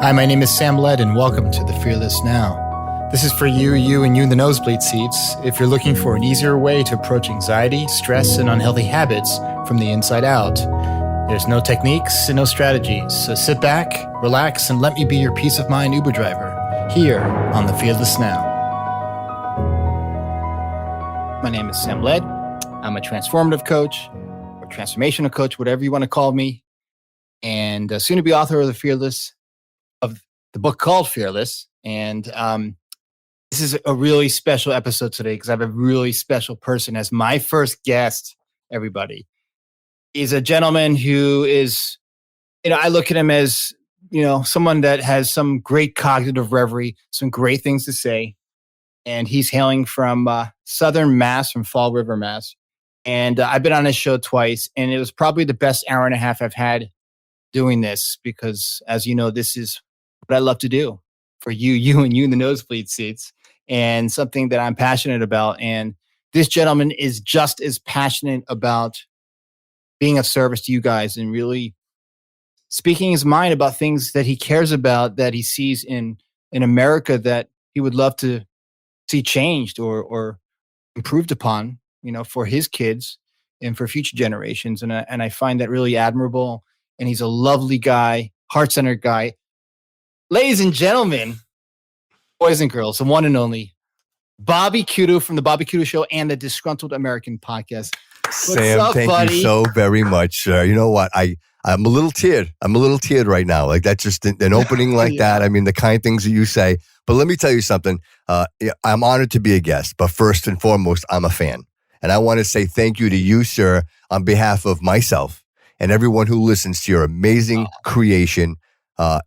Hi, my name is Sam Led, and welcome to The Fearless Now. This is for you and you in the nosebleed seats if you're looking for an easier way to approach anxiety, stress, and unhealthy habits from the inside out. There's no techniques and no strategies, so sit back, relax, and let me be your peace of mind Uber driver here on The Fearless Now. My name is Sam Led. I'm a transformative coach or transformational coach, whatever you want to call me, and soon to be author of the book called Fearless. And this is a really special episode today because I have a really special person as my first guest, everybody. He's a gentleman who is, I look at him as, someone that has some great cognitive reverie, some great things to say. And he's hailing from Southern Mass, from Fall River, Mass. And I've been on his show twice, and it was probably the best hour and a half I've had doing this because, as you know, this is what I love to do for you in the nosebleed seats, and something that I'm passionate about. And this gentleman is just as passionate about being of service to you guys and really speaking his mind about things that he cares about, that he sees in America that he would love to see changed or improved upon, for his kids and for future generations. And I find that really admirable. And he's a lovely guy, heart-centered guy. Ladies and gentlemen, boys and girls, the one and only Bobby Couto from the Bobby Couto Show and the Disgruntled American Podcast. Sam, thank you so very much, sir. You know what? I'm a little teared. I'm a little teared right now. Like, that's just an opening like Yeah. that. I mean, the kind things that you say. But let me tell you something. I'm honored to be a guest, but first and foremost, I'm a fan. And I want to say thank you to you, sir, on behalf of myself and everyone who listens to your amazing creation.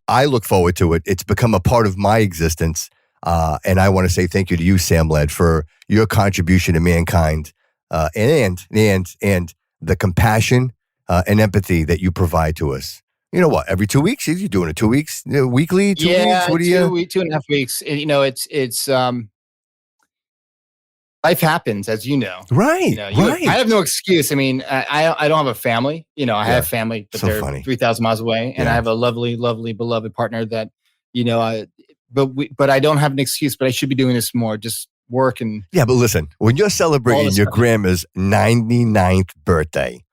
I look forward to it. It's become a part of my existence. And I want to say thank you to you, Sam Led, for your contribution to mankind and the compassion and empathy that you provide to us. You know what? Every 2 weeks? You're doing it 2 weeks? Weekly? 2 weeks? What do you? 2.5 weeks. It's life happens, as you know. Right. Right. I have no excuse. I mean, I don't have a family. I have family, but So they're funny. 3,000 miles away, and I have a lovely, lovely, beloved partner that, but I don't have an excuse. But I should be doing this more. Just work and Yeah, but listen, when you're celebrating your grandma's 99th birthday,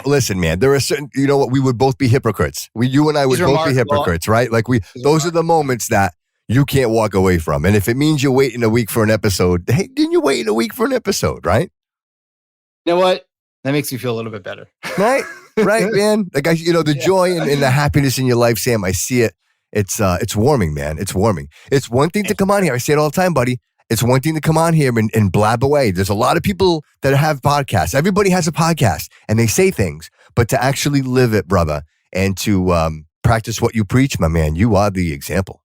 listen, man, there are certain, what, we would both be hypocrites. You and I would both be hypocrites, right? Like those are the moments that you can't walk away from. And if it means you're waiting a week for an episode, hey, didn't you wait a week for an episode, right? You know what? That makes me feel a little bit better. Right, man. Like the joy and the happiness in your life, Sam, I see it. It's warming, man. It's warming. It's one thing to come on here. I say it all the time, buddy. It's one thing to come on here and blab away. There's a lot of people that have podcasts. Everybody has a podcast and they say things, but to actually live it, brother, and to practice what you preach, my man, you are the example.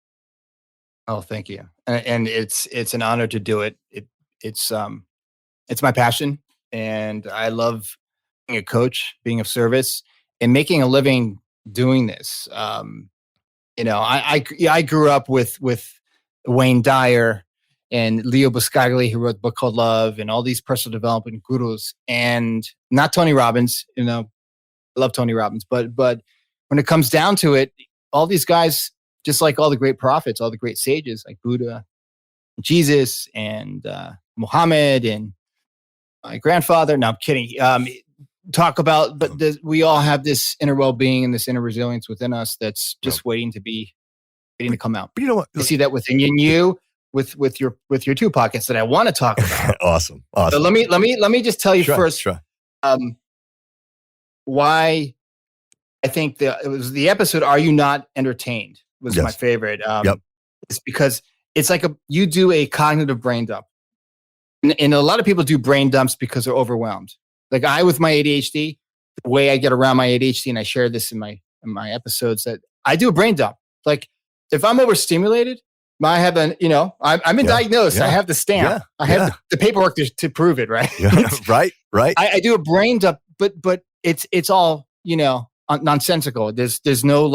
Oh, thank you. And it's an honor to do it. It's my passion, and I love being a coach, being of service, and making a living doing this. I grew up with Wayne Dyer and Leo Buscaglia, who wrote a book called Love, and all these personal development gurus, and not Tony Robbins. I love Tony Robbins, but when it comes down to it, all these guys, just like all the great prophets, all the great sages like Buddha, Jesus, and Muhammad, and my grandfather. No, I'm kidding. Talk about, but we all have this inner well-being and this inner resilience within us that's just waiting to come out. But you know what? I see that within you with your two podcasts that I want to talk about. Awesome. So let me just tell you first. Sure. Why I think it was the episode "Are You Not Entertained" was my favorite. It's because it's like you do a cognitive brain dump, and a lot of people do brain dumps because they're overwhelmed. Like I, with my ADHD, the way I get around my ADHD, and I share this in my episodes, that I do a brain dump. Like if I'm overstimulated, I have I've been diagnosed. Yeah. I have the stamp. Yeah. I have the paperwork to prove it. Right. Yeah. Right. I do a brain dump, but it's all nonsensical. There's no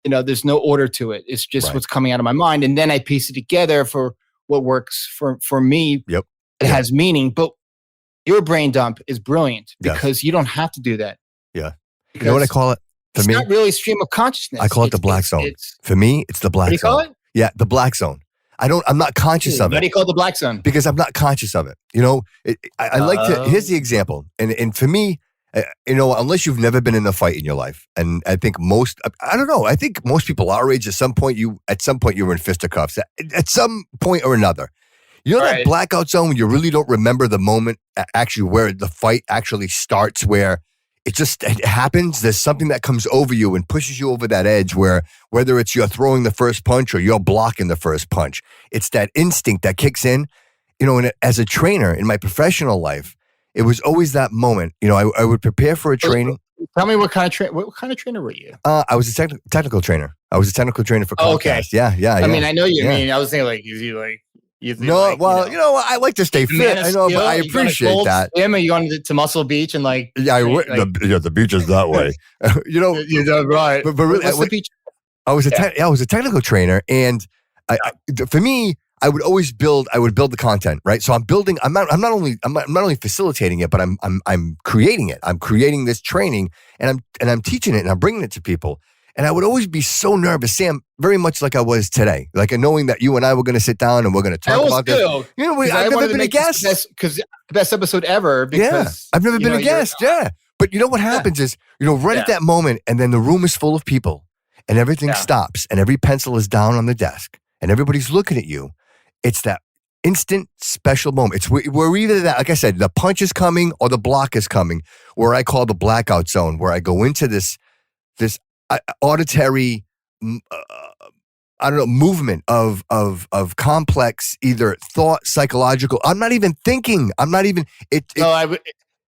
there's no order to it. It's just what's coming out of my mind, and then I piece it together for what works for me. Yep. It has meaning, but your brain dump is brilliant because you don't have to do that. Yeah. You know what I call it? It's not really stream of consciousness. I call it the black zone. For me, it's the black zone. What do you call it? Yeah, the black zone. I'm not conscious of it. Why do you call it the black zone? Because I'm not conscious of it. I like to, here's the example. And for me, unless you've never been in a fight in your life, and I think I think most people our age, at some point you were in fisticuffs at some point or another. That blackout zone when you really don't remember the moment actually where the fight actually starts, where it happens. There's something that comes over you and pushes you over that edge where whether it's you're throwing the first punch or you're blocking the first punch, it's that instinct that kicks in. And as a trainer in my professional life, it was always that moment. I would prepare for a training. Tell me what kind of trainer were you? I was a technical trainer. I was a technical trainer for Comcast. Okay. Yeah. I mean, I know you mean. I was thinking is he like... No, I like to stay fit. I know, but I appreciate that. Are you going to Muscle Beach and the beach is that way. You're right. But really, what's the beach? I was a technical trainer, and for me, I would build the content, right? So I'm not only facilitating it, but I'm creating it. I'm creating this training, and I'm teaching it, and I'm bringing it to people. And I would always be so nervous, Sam, very much like I was today. Like knowing that you and I were going to sit down and we're going to talk about this. I've never been a guest. Because the best episode ever. Because, I've never been a guest. Yeah. But what happens is, right at that moment, and then the room is full of people and everything stops and every pencil is down on the desk and everybody's looking at you. It's that instant special moment. It's where either that, like I said, the punch is coming or the block is coming, where I call the blackout zone, where I go into this auditory, movement of complex, either thought, psychological. I'm not even thinking. I'm not even.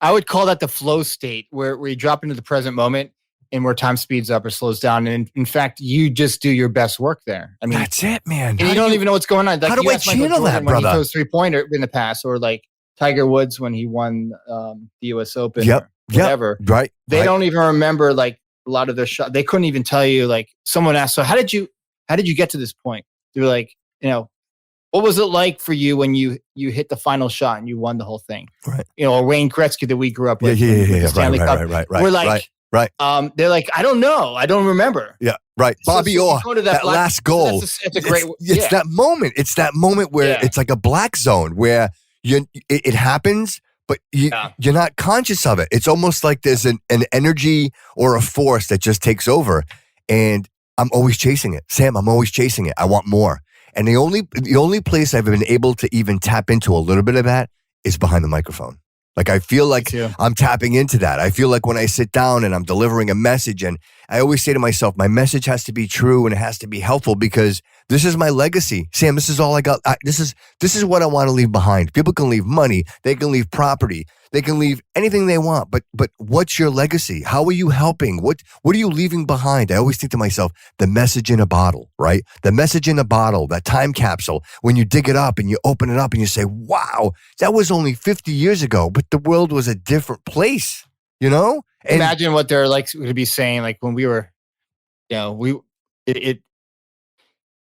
I would call that the flow state, where you drop into the present moment and where time speeds up or slows down. And in fact, you just do your best work there. I mean, that's it, man. And you don't even know what's going on. Like, how do I channel that, when brother? He throws 3-pointer in the past, or like Tiger Woods when he won the U.S. Open. Yep. Or whatever. Right. They don't even remember like a lot of their shots. They couldn't even tell you. Like, someone asked, so how did you get to this point? They were like, what was it like for you when you hit the final shot and you won the whole thing? Right. Or Wayne Gretzky that we grew up with. Yeah. Stanley Cup. Right. We're like, right. They're like, I don't know. I don't remember. Yeah. Right. Bobby Orr, that last goal. That's a great. It's that moment. It's that moment where it's like a black zone where it happens, but you're not conscious of it. It's almost like there's an energy or a force that just takes over. And I'm always chasing it. Sam, I'm always chasing it. I want more. And the only place I've been able to even tap into a little bit of that is behind the microphone. Like, I feel like I'm tapping into that. I feel like when I sit down and I'm delivering a message, and I always say to myself, my message has to be true and it has to be helpful, because this is my legacy. Sam, this is all I got. This is what I want to leave behind. People can leave money. They can leave property. They can leave anything they want. But what's your legacy? How are you helping? What are you leaving behind? I always think to myself, the message in a bottle, right? The message in a bottle, that time capsule, when you dig it up and you open it up and you say, wow, that was only 50 years ago, but the world was a different place, And imagine what they're like to be saying, like when we were,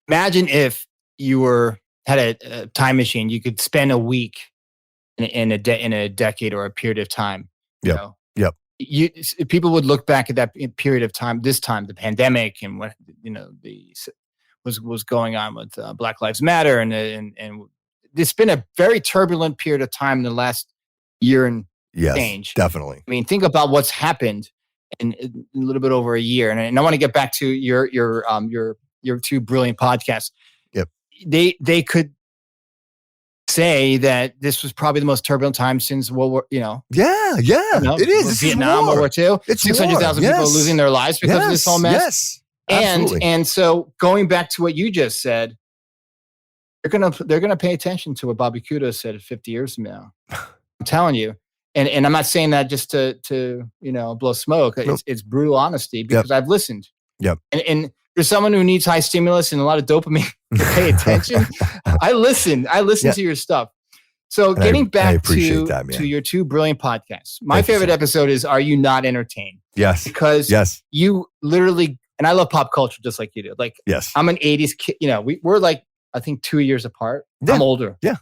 imagine if you had a time machine, you could spend a week in a decade or a period of time. Yep. People would look back at that period of time, the pandemic, and what was going on with Black Lives Matter, and it's been a very turbulent period of time in the last year and change. Definitely. I mean, think about what's happened in a little bit over a year, and I want to get back to your two brilliant podcasts. Yep. They could say that this was probably the most turbulent time since World War. It is. This Vietnam, is World War II. It's 600,000 people losing their lives because of this whole mess. Yes, and so going back to what you just said, they're gonna pay attention to what Bobby Couto said 50 years from now. I'm telling you. And I'm not saying that just to blow smoke. It's brutal honesty, because I've listened. Yep. And there's someone who needs high stimulus and a lot of dopamine to pay attention. I listen to your stuff. So getting back to your two brilliant podcasts. My favorite episode is Are You Not Entertained? Yes. Because you literally, and I love pop culture just like you do. Like, I'm an 80s kid. We're like, I think 2 years apart. I'm older. Yeah.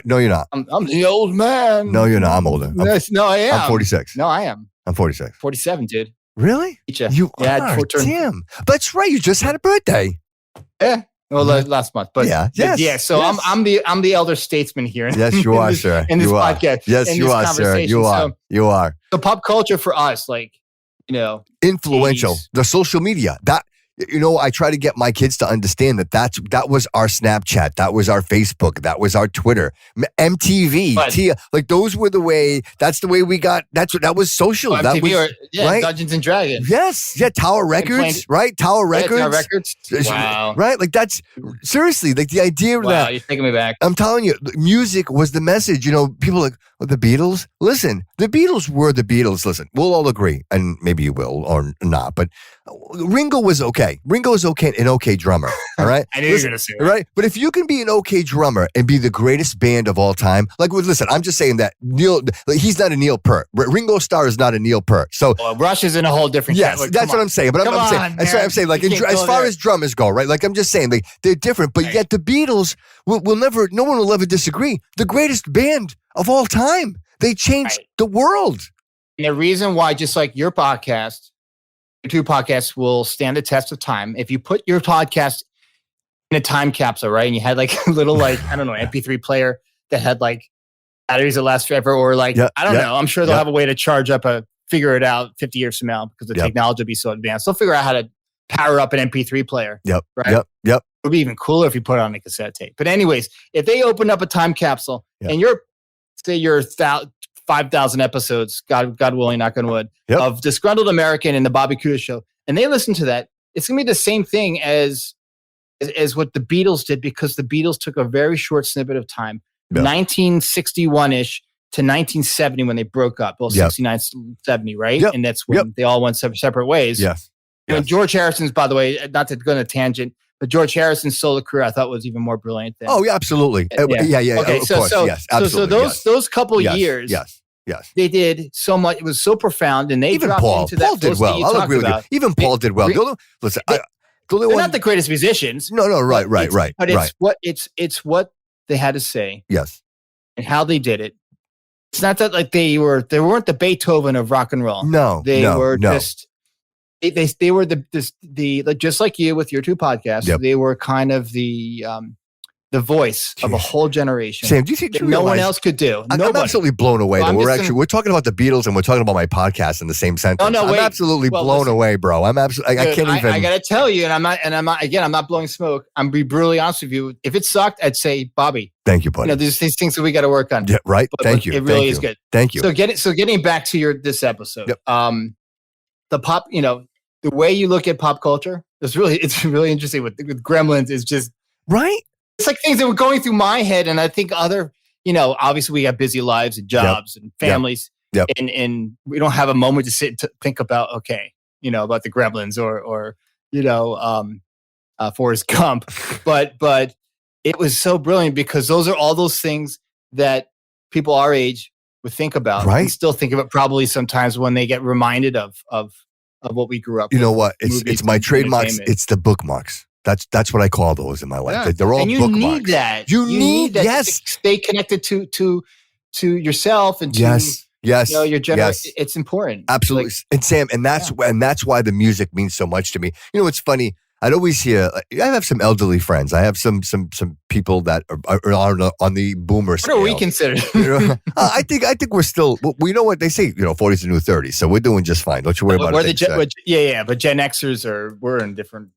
No, you're not. I'm the old man. No, you're not. I'm older. No, I am. I'm 46. No, I am. I'm 46. 47, dude. Really? Yeah, You yeah, are? Damn. That's right. You just had a birthday. Yeah. Well, last month, but yeah. So yes. I'm the elder statesman here. Yes, you are, sir. In this you podcast. Are. Yes, you are, sir. You are. So, you are. So pop culture for us, like, influential. 80s. The social media that. I try to get my kids to understand that was our Snapchat, that was our Facebook, that was our Twitter, MTV, like those were the way. That's the way we got. That was social. MTV that was right? Dungeons and Dragons. Yes, yeah, Tower Records, right? Tower Records. Tower Records. Wow. Right? Like that's seriously like the idea that you're taking me back. I'm telling you, music was the message. People are like, the Beatles. Listen, the Beatles were the Beatles. Listen, we'll all agree, and maybe you will or not, but Ringo was okay. Ringo is okay, an okay drummer. All right. I knew you were going to say that. Right. But if you can be an okay drummer and be the greatest band of all time, listen, I'm just saying that he's not a Neil Peart. Ringo Starr is not a Neil Peart. So Rush is in a whole different category. That's what I'm saying. But I'm saying, like, as far as drummers go, right? Like, I'm just saying, like, they're different. But yet the Beatles will never, no one will ever disagree. The greatest band of all time. They changed the world. And the reason why, just like your podcast, your two podcasts will stand the test of time. If you put your podcast in a time capsule, right? And you had like a little, like, I don't know, MP3 player that had like batteries that last forever, or like, I don't know. I'm sure they'll have a way to charge up figure it out 50 years from now because the technology will be so advanced. They'll figure out how to power up an MP3 player. Yep. Right? Yep. It would be even cooler if you put it on a cassette tape. But anyways, if they open up a time capsule and you're 5,000 episodes, God willing, knock on wood, of Disgruntled American and the Bobby Couto Show, and they listen to that, it's going to be the same thing as what the Beatles did, because the Beatles took a very short snippet of time, 1961-ish to 1970 when they broke up. Well, 69, 70, right? Yep. And that's when they all went separate ways. Yes. George Harrison's, by the way, not to go on a tangent, but George Harrison's solo career I thought was even more brilliant than. Oh, yeah, absolutely. Yeah. Okay, of course, yes, absolutely. So those couple years, they did so much. It was so profound, and they even dropped Paul. into that. Paul did well. I'll agree with you. Even Paul did well. Listen, they're not the greatest musicians. No, right. But it's what they had to say. Yes, and how they did it. It's not that like they weren't the Beethoven of rock and roll. No, they were just. They were the just like you with your two podcasts. They were kind of the voice of a whole generation. Sam, do you think no one else could do? I'm absolutely blown away. That we're talking about the Beatles and we're talking about my podcast in the same sentence. I'm absolutely blown away, bro. I'm absolutely. I can't even. I got to tell you, and I'm not blowing smoke. I'm be brutally honest with you. If it sucked, I'd say, Bobby. Thank you, buddy. There's these things that we got to work on. Yeah, right. Thank you. It really is good. Thank you. So getting back to this episode. The pop, the way you look at pop culture it's really interesting with Gremlins is just right. It's like things that were going through my head, and I think other, obviously we have busy lives and jobs and families, and we don't have a moment to sit to think about about the Gremlins or Forrest Gump, but it was so brilliant because those are all those things that people our age would think about, and still think of it probably sometimes when they get reminded of what we grew up. You know what? It's my trademarks. It's the bookmarks. That's what I call those in my life. Yeah. They're all bookmarks. Need that. You need that. Yes. To stay connected to yourself and to your generation. Yes. It's important. Absolutely. And Sam, and that's why the music means so much to me. It's funny. I'd always hear. I have some elderly friends. I have some people that are on the boomer scale. What are we considered? I think we're still. We know what they say. 40's the new 30s, so we're doing just fine. Don't you worry about it. But Gen Xers we're in different.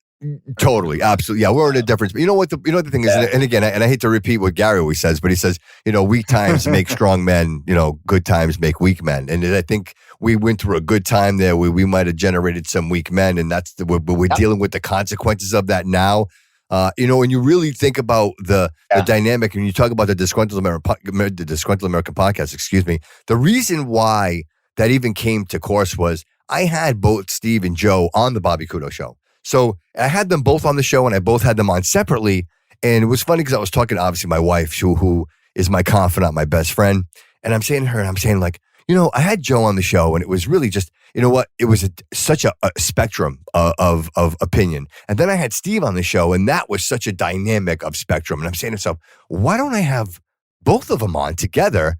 Totally, absolutely, yeah. We're in a difference. You know what the thing is, and again, and I hate to repeat what Gary always says, but he says, weak times make strong men. Good times make weak men, and I think we went through a good time there. We might have generated some weak men, and we're dealing with the consequences of that now. And you really think about the dynamic, and you talk about the Disgruntled American Podcast. Excuse me. The reason why that even came to course was I had both Steve and Joe on the Bobby Couto Show. So I had them both on the show, and I both had them on separately. And it was funny because I was talking to, obviously, my wife, who is my confidant, my best friend. And I'm saying to her, I had Joe on the show, and it was really just, it was such a spectrum of opinion. And then I had Steve on the show, and that was such a dynamic of spectrum. And I'm saying to myself, why don't I have both of them on together?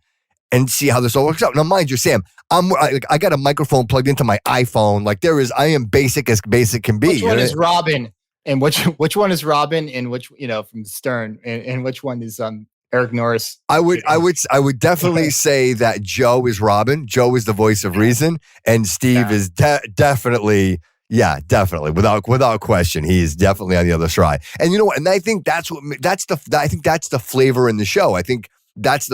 and see how this all works out. Now, mind you, Sam, I got a microphone plugged into my iPhone. Like I am basic as basic can be. Which one is Robin, and which one is Robin, and which from Stern, and which one is Eric Norris? I would definitely say that Joe is Robin. Joe is the voice of reason, and Steve is definitely. Yeah, definitely. Without question. He's definitely on the other side. And you know what? And I think that's the flavor in the show. I think that's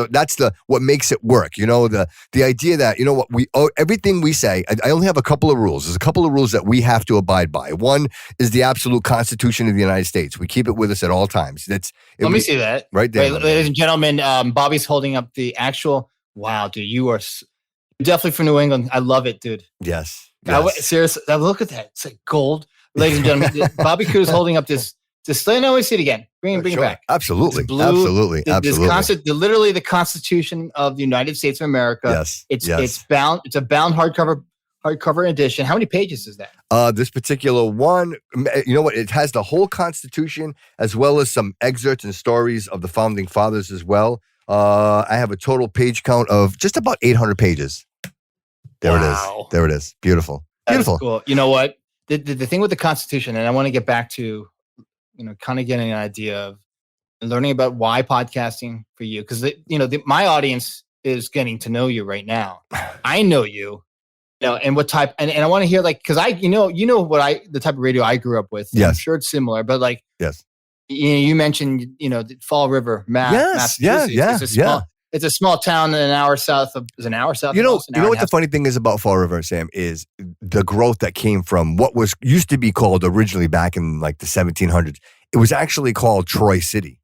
what makes it work. You know, the idea that, you know what, everything we say, I only have a couple of rules. There's a couple of rules that we have to abide by. One is the absolute Constitution of the United States. We keep it with us at all times. Let me see that. Right there. Wait, ladies and gentlemen, Bobby's holding up the actual, wow, dude, you are definitely from New England. I love it, dude. Yes. Seriously, look at that. It's like gold. Ladies and gentlemen, Bobby Couto is holding up this. Let me see it again. Bring it back. Absolutely. Blue, Absolutely. Literally the Constitution of the United States of America. Yes. It's bound. It's a bound hardcover edition. How many pages is that? This particular one, you know what? It has the whole Constitution as well as some excerpts and stories of the founding fathers as well. I have a total page count of just about 800 pages. There it is. There it is. Beautiful. Beautiful. Cool. You know what? The thing with the Constitution, and I want to get back to, you know, kind of getting an idea of learning about why podcasting for you, because my audience is getting to know you right now. I know you, and what type, and I want to hear, like, because the type of radio I grew up with. Yes. I'm sure it's similar, but like, yes, you mentioned, the Fall River, Massachusetts. Yeah. It's a small town an hour south of Boston. You know what the funny thing is about Fall River, Sam, is the growth that came from what used to be called originally back in like the 1700s. It was actually called Troy City.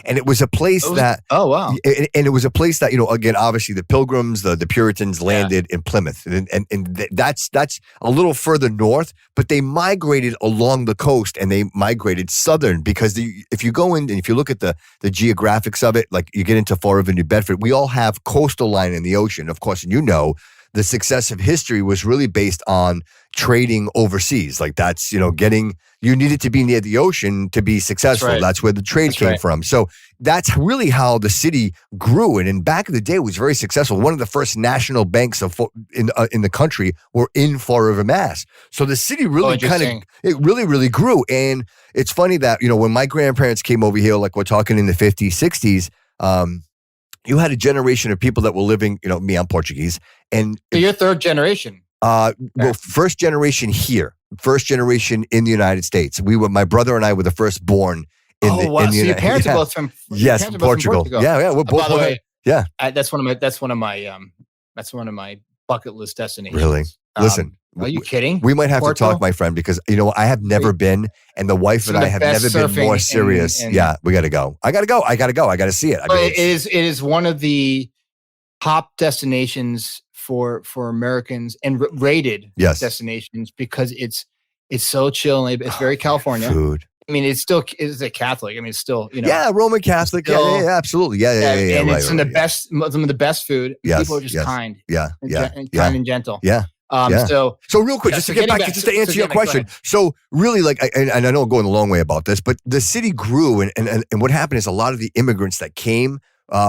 And it was a place that. Oh, wow. And it was a place that, again, obviously the Pilgrims, the Puritans landed in Plymouth. And that's a little further north, but they migrated along the coast and they migrated southern because if you go in and if you look at the geographics of it, like you get into Fall River, New Bedford, we all have coastal line in the ocean, of course, and the success of history was really based on trading overseas. Like that's, you needed to be near the ocean to be successful. That's right. That's where the trade came from. So that's really how the city grew. And back in the day, it was very successful. One of the first national banks in the country were in Fall River, Mass. So the city really it really grew. And it's funny that, when my grandparents came over here, like we're talking in the 50s, 60s, you had a generation of people that were living, me, I'm Portuguese. And so you're third generation. Well, first generation here, first generation in the United States. My brother and I were the first born in the so your parents are both from Portugal. Yeah, we're both. By the way, yeah, that's one of my bucket list destinations. Really? Listen, are you kidding? We might have to talk, my friend, because I have never been, and the wife and I have never been more serious. Yeah, we got to go. I got to go. I got to see it. It is one of the top destinations for Americans and rated destinations because it's so chill and it's very California. Food. I mean, it's a Catholic. I mean, it's still, Yeah, Roman Catholic. Still, yeah, absolutely. Yeah. And it's some of the best food. Yes, people are just kind. Kind and gentle. Yeah. So real quick, just to get back, just to answer your question. So really, and I know I'm going a long way about this, but the city grew, and what happened is a lot of the immigrants that came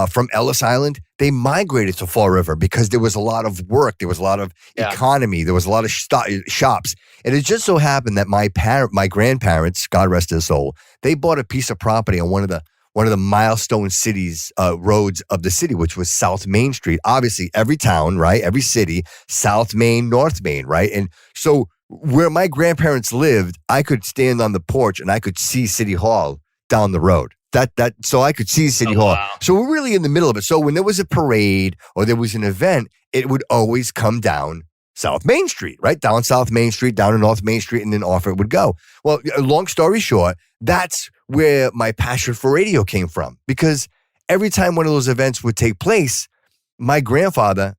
from Ellis Island, they migrated to Fall River because there was a lot of work, there was a lot of economy, there was a lot of shops, and it just so happened that my grandparents, God rest his soul, they bought a piece of property on one of the milestone cities roads of the city, which was South Main Street. Obviously, every town, right, every city, South Main, North Main, right, and so where my grandparents lived, I could stand on the porch and I could see City Hall down the road. So I could see City Hall. Wow. So we're really in the middle of it. So when there was a parade or there was an event, it would always come down South Main Street, right? Down South Main Street, down to North Main Street, and then off it would go. Well, long story short, that's where my passion for radio came from. Because every time one of those events would take place, my grandfather,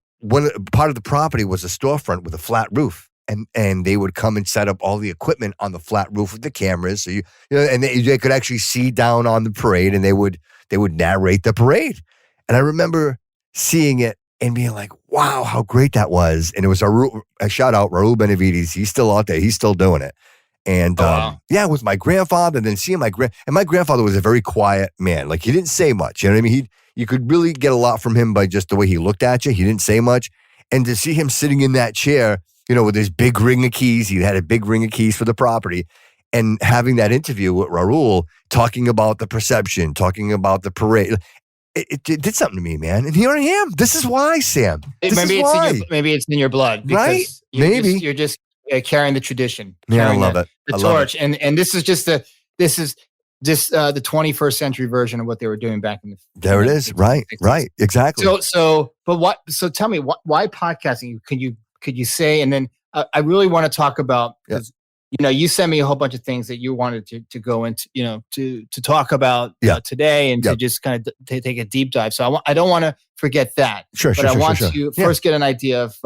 part of the property was a storefront with a flat roof. And they would come and set up all the equipment on the flat roof with the cameras, so and they could actually see down on the parade, and they would narrate the parade. And I remember seeing it and being like, "Wow, how great that was!" And it was a shout out Raul Benavides. He's still out there. He's still doing it. And with my grandfather, and then seeing my grandfather was a very quiet man. Like he didn't say much. You know what I mean? You could really get a lot from him by just the way he looked at you. He didn't say much. And to see him sitting in that chair, with his big ring of keys, he had a big ring of keys for the property, and having that interview with Raul, talking about the perception, talking about the parade, it did something to me, man. And here I am. This is why, Sam. Maybe it's in your blood, right? Maybe you're just carrying the tradition. Yeah, I love it. The torch, and this is just the 21st century version of what they were doing back in the. There it is. Right, exactly. So tell me, why podcasting? Could you say? And then I really want to talk about, because you sent me a whole bunch of things that you wanted to go into, to talk about today, and to just kind of take a deep dive. So I don't want to forget that. Sure. I want to first get an idea of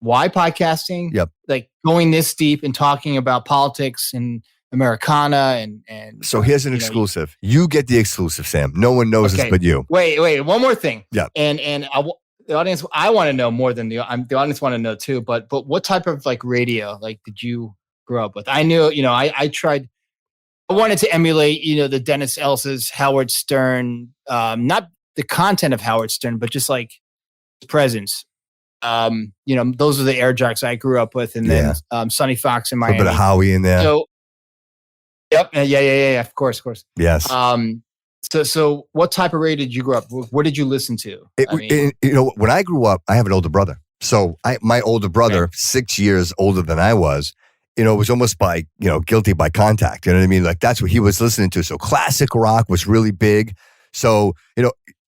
why podcasting. Yep. Like going this deep and talking about politics and Americana and. So here's an exclusive. You get the exclusive, Sam. No one knows this but you. Wait. One more thing. Yeah. And the audience, I want to know more than the audience want to know too. But what type of like radio did you grow up with? I knew, I tried. I wanted to emulate, the Dennis Ellis's, Howard Stern, not the content of Howard Stern, but just like his presence. Those are the air jocks I grew up with, and then Sonny Fox in Miami. A bit of Howie in there. So, yep, yeah, of course. Yes. So what type of radio did you grow up with? What did you listen to? When I grew up, I have an older brother. So my older brother, 6 years older than I was, was almost by, guilty by contact. You know what I mean? Like that's what he was listening to. So classic rock was really big. So,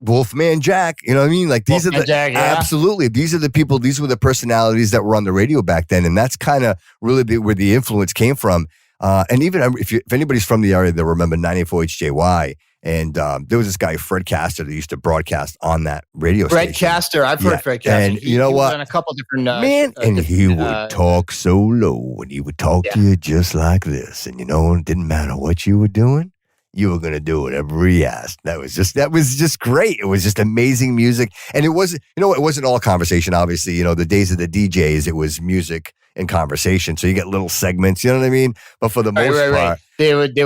Wolfman Jack, you know what I mean? Like these Wolfman are Jack, absolutely. These are the people, these were the personalities that were on the radio back then. And that's kind of really where the influence came from. And even if anybody's from the area, they'll remember 94 HJY. And there was this guy, Fred Castor, that used to broadcast on that radio station. Fred Castor. I've heard Fred Castor. And you know he what? Was on a couple different... and he would talk so low, and he would talk to you just like this. And it didn't matter what you were doing. You were going to do whatever he asked. That was just great. It was just amazing music. And it wasn't, it wasn't all conversation, obviously. The days of the DJs, it was music and conversation. So you get little segments, you know what I mean? But for the most part... They would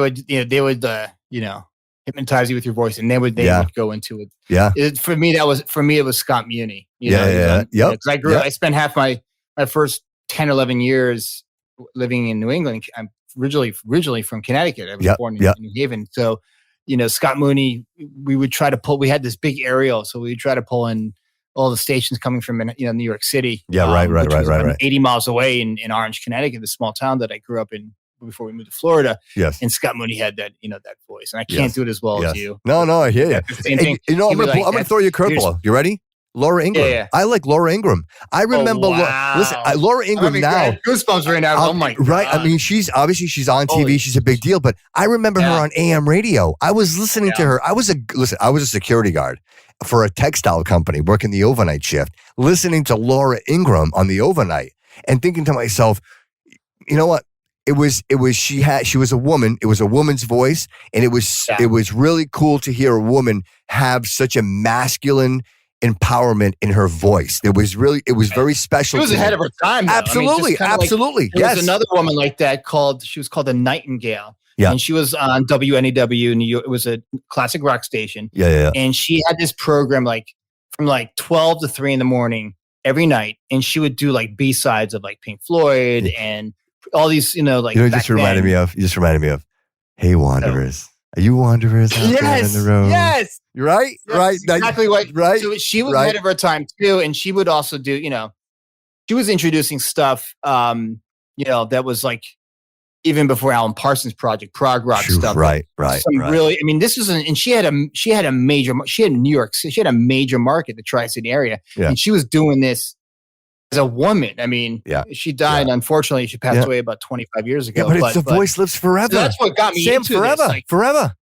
hypnotize you with your voice, and they would go into it. Yeah. For me, it was Scott Muni. Yeah. Because I spent half my first 10, 11 years living in New England. I'm originally from Connecticut. I was born in New Haven. So, Scott Mooney, we would try to pull, we had this big aerial. So we would try to pull in all the stations coming from, New York City. Yeah, right. 80 miles away in Orange, Connecticut, the small town that I grew up in before we moved to Florida. Yes. And Scott Mooney had that, that voice. And I can't do it as well as you. No, I hear you. Same thing. I'm going to throw you a curveball. You ready? Laura Ingraham. Yeah. I like Laura Ingraham. I remember. Listen, Laura Ingraham now. I have goosebumps right now. Oh my God. Right. I mean, she's on TV. She's a big deal. But I remember her on AM radio. I was listening to her. I was a security guard for a textile company working the overnight shift, listening to Laura Ingraham on the overnight, and thinking to myself, you know what? She was a woman. It was a woman's voice, and it was really cool to hear a woman have such a masculine empowerment in her voice. It was very special. She was ahead of her time, though. Absolutely. There was another woman like that she was called the Nightingale. Yeah. And she was on WNEW in New York. It was a classic rock station. Yeah. And she had this program from 12 to 3 in the morning every night, and she would do B-sides of Pink Floyd and all these, you just reminded me of, hey, Wanderers. Are you wanderers out there on the road? Yes. Right? Right. Exactly what. Right. So she was ahead of her time too. And she would also do, she was introducing stuff, that was even before Alan Parsons Project, prog rock stuff. Right. Really, this was, and she had a major market, the Tri-City area. Yeah. And she was doing this as a woman. She died, unfortunately. She passed away about 25 years ago. Yeah, but the voice lives forever. So that's what got me into forever, this. Forever.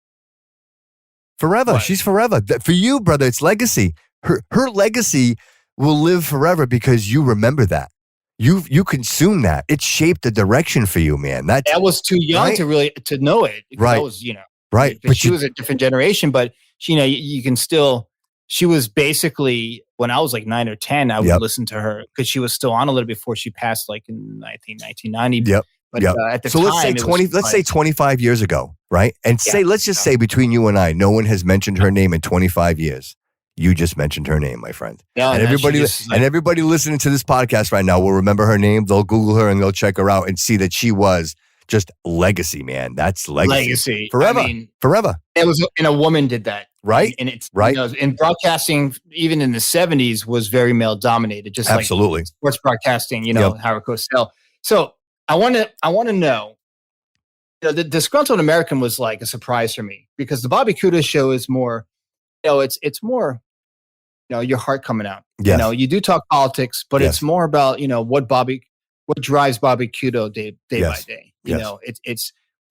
What? She's forever. For you, brother, it's legacy. Her legacy will live forever because you remember that. You consume that. It shaped the direction for you, man. I was too young to know it. Right. I was, right. But she was a different generation, but you can still. She was basically, when I was 9 or 10, I would listen to her because she was still on a little before she passed, in 1990. Yep. But at the time, let's say 25 years ago, right? And let's just say between you and I, no one has mentioned her name in 25 years. You just mentioned her name, my friend. No, and everybody listening to this podcast right now will remember her name. They'll Google her and they'll check her out and see that she was just legacy, man. That's legacy. Forever. Forever. It was, and a woman did that. Right. And it's, right. And broadcasting, even in the 70s, was very male dominated, just absolutely. Like sports broadcasting, Howard Cosell. So I want to know, the Disgruntled American was like a surprise for me, because the Bobby Couto Show is more, it's more, your heart coming out. Yes. You do talk politics, but it's more about, what drives Bobby Couto day by day.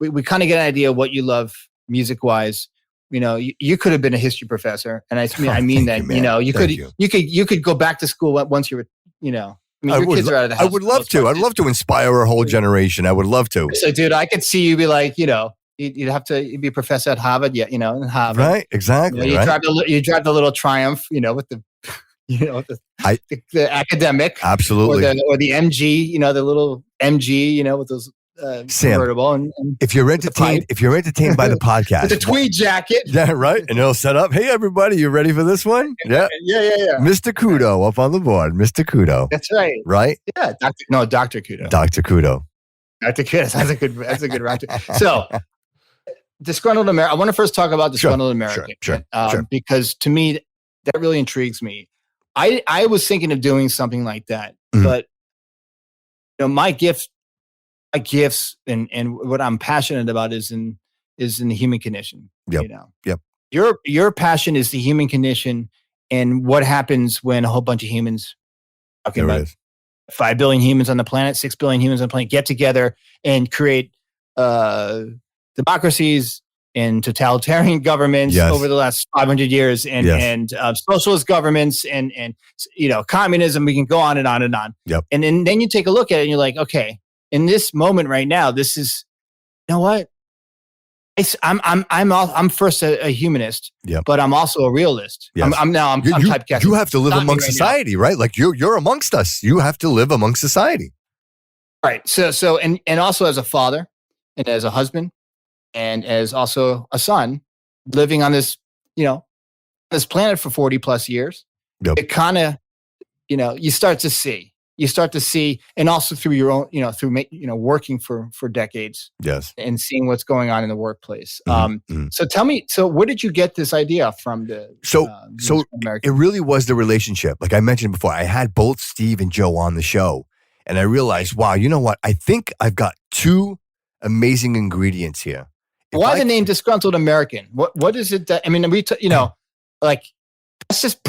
We kind of get an idea of what you love music wise. You could have been a history professor, and I mean that. You could go back to school once you were, your kids are out of the house. I would love to. I'd love to inspire a whole generation. I would love to. So, dude, I could see you be like, you'd have to be a professor at Harvard, in Harvard. Right, exactly. You drive the little Triumph, with the, the academic, absolutely, or the MG, the little MG, with those. Sam, convertible and if you're entertained by the podcast, with the tweed jacket, yeah, right, and it'll set up. Hey, everybody, you ready for this one? Yeah. Mr. Couto up on the board, Mr. Couto. That's right. Right? Yeah, Dr. Couto. Dr. Couto. Dr. Couto. That's a good round. So, Disgruntled American. I want to first talk about Disgruntled American, sure. Because to me, that really intrigues me. I was thinking of doing something like that, but my gifts and what I'm passionate about is in the human condition. Yep. Your passion is the human condition and what happens when a whole bunch of humans, 5 billion humans on the planet, 6 billion humans on the planet, get together and create democracies and totalitarian governments over the last 500 years, and socialist governments and communism. We can go on and on and on. Yep. And then you take a look at it and you're like, okay. In this moment right now, this is, what? I'm first a humanist, but I'm also a realist. Yes. I'm typecasting. You have to live amongst society, right? Like you're amongst us. You have to live amongst society. Right. So and also as a father and as a husband and as also a son living on this, this planet for 40 plus years, it kind of, you start to see, and also through your own, working for decades, and seeing what's going on in the workplace. So tell me, where did you get this idea from? So it really was the relationship. Like I mentioned before, I had both Steve and Joe on the show, and I realized, wow, you know what? I think I've got two amazing ingredients here. Why the name Disgruntled American? What is it that, that's just,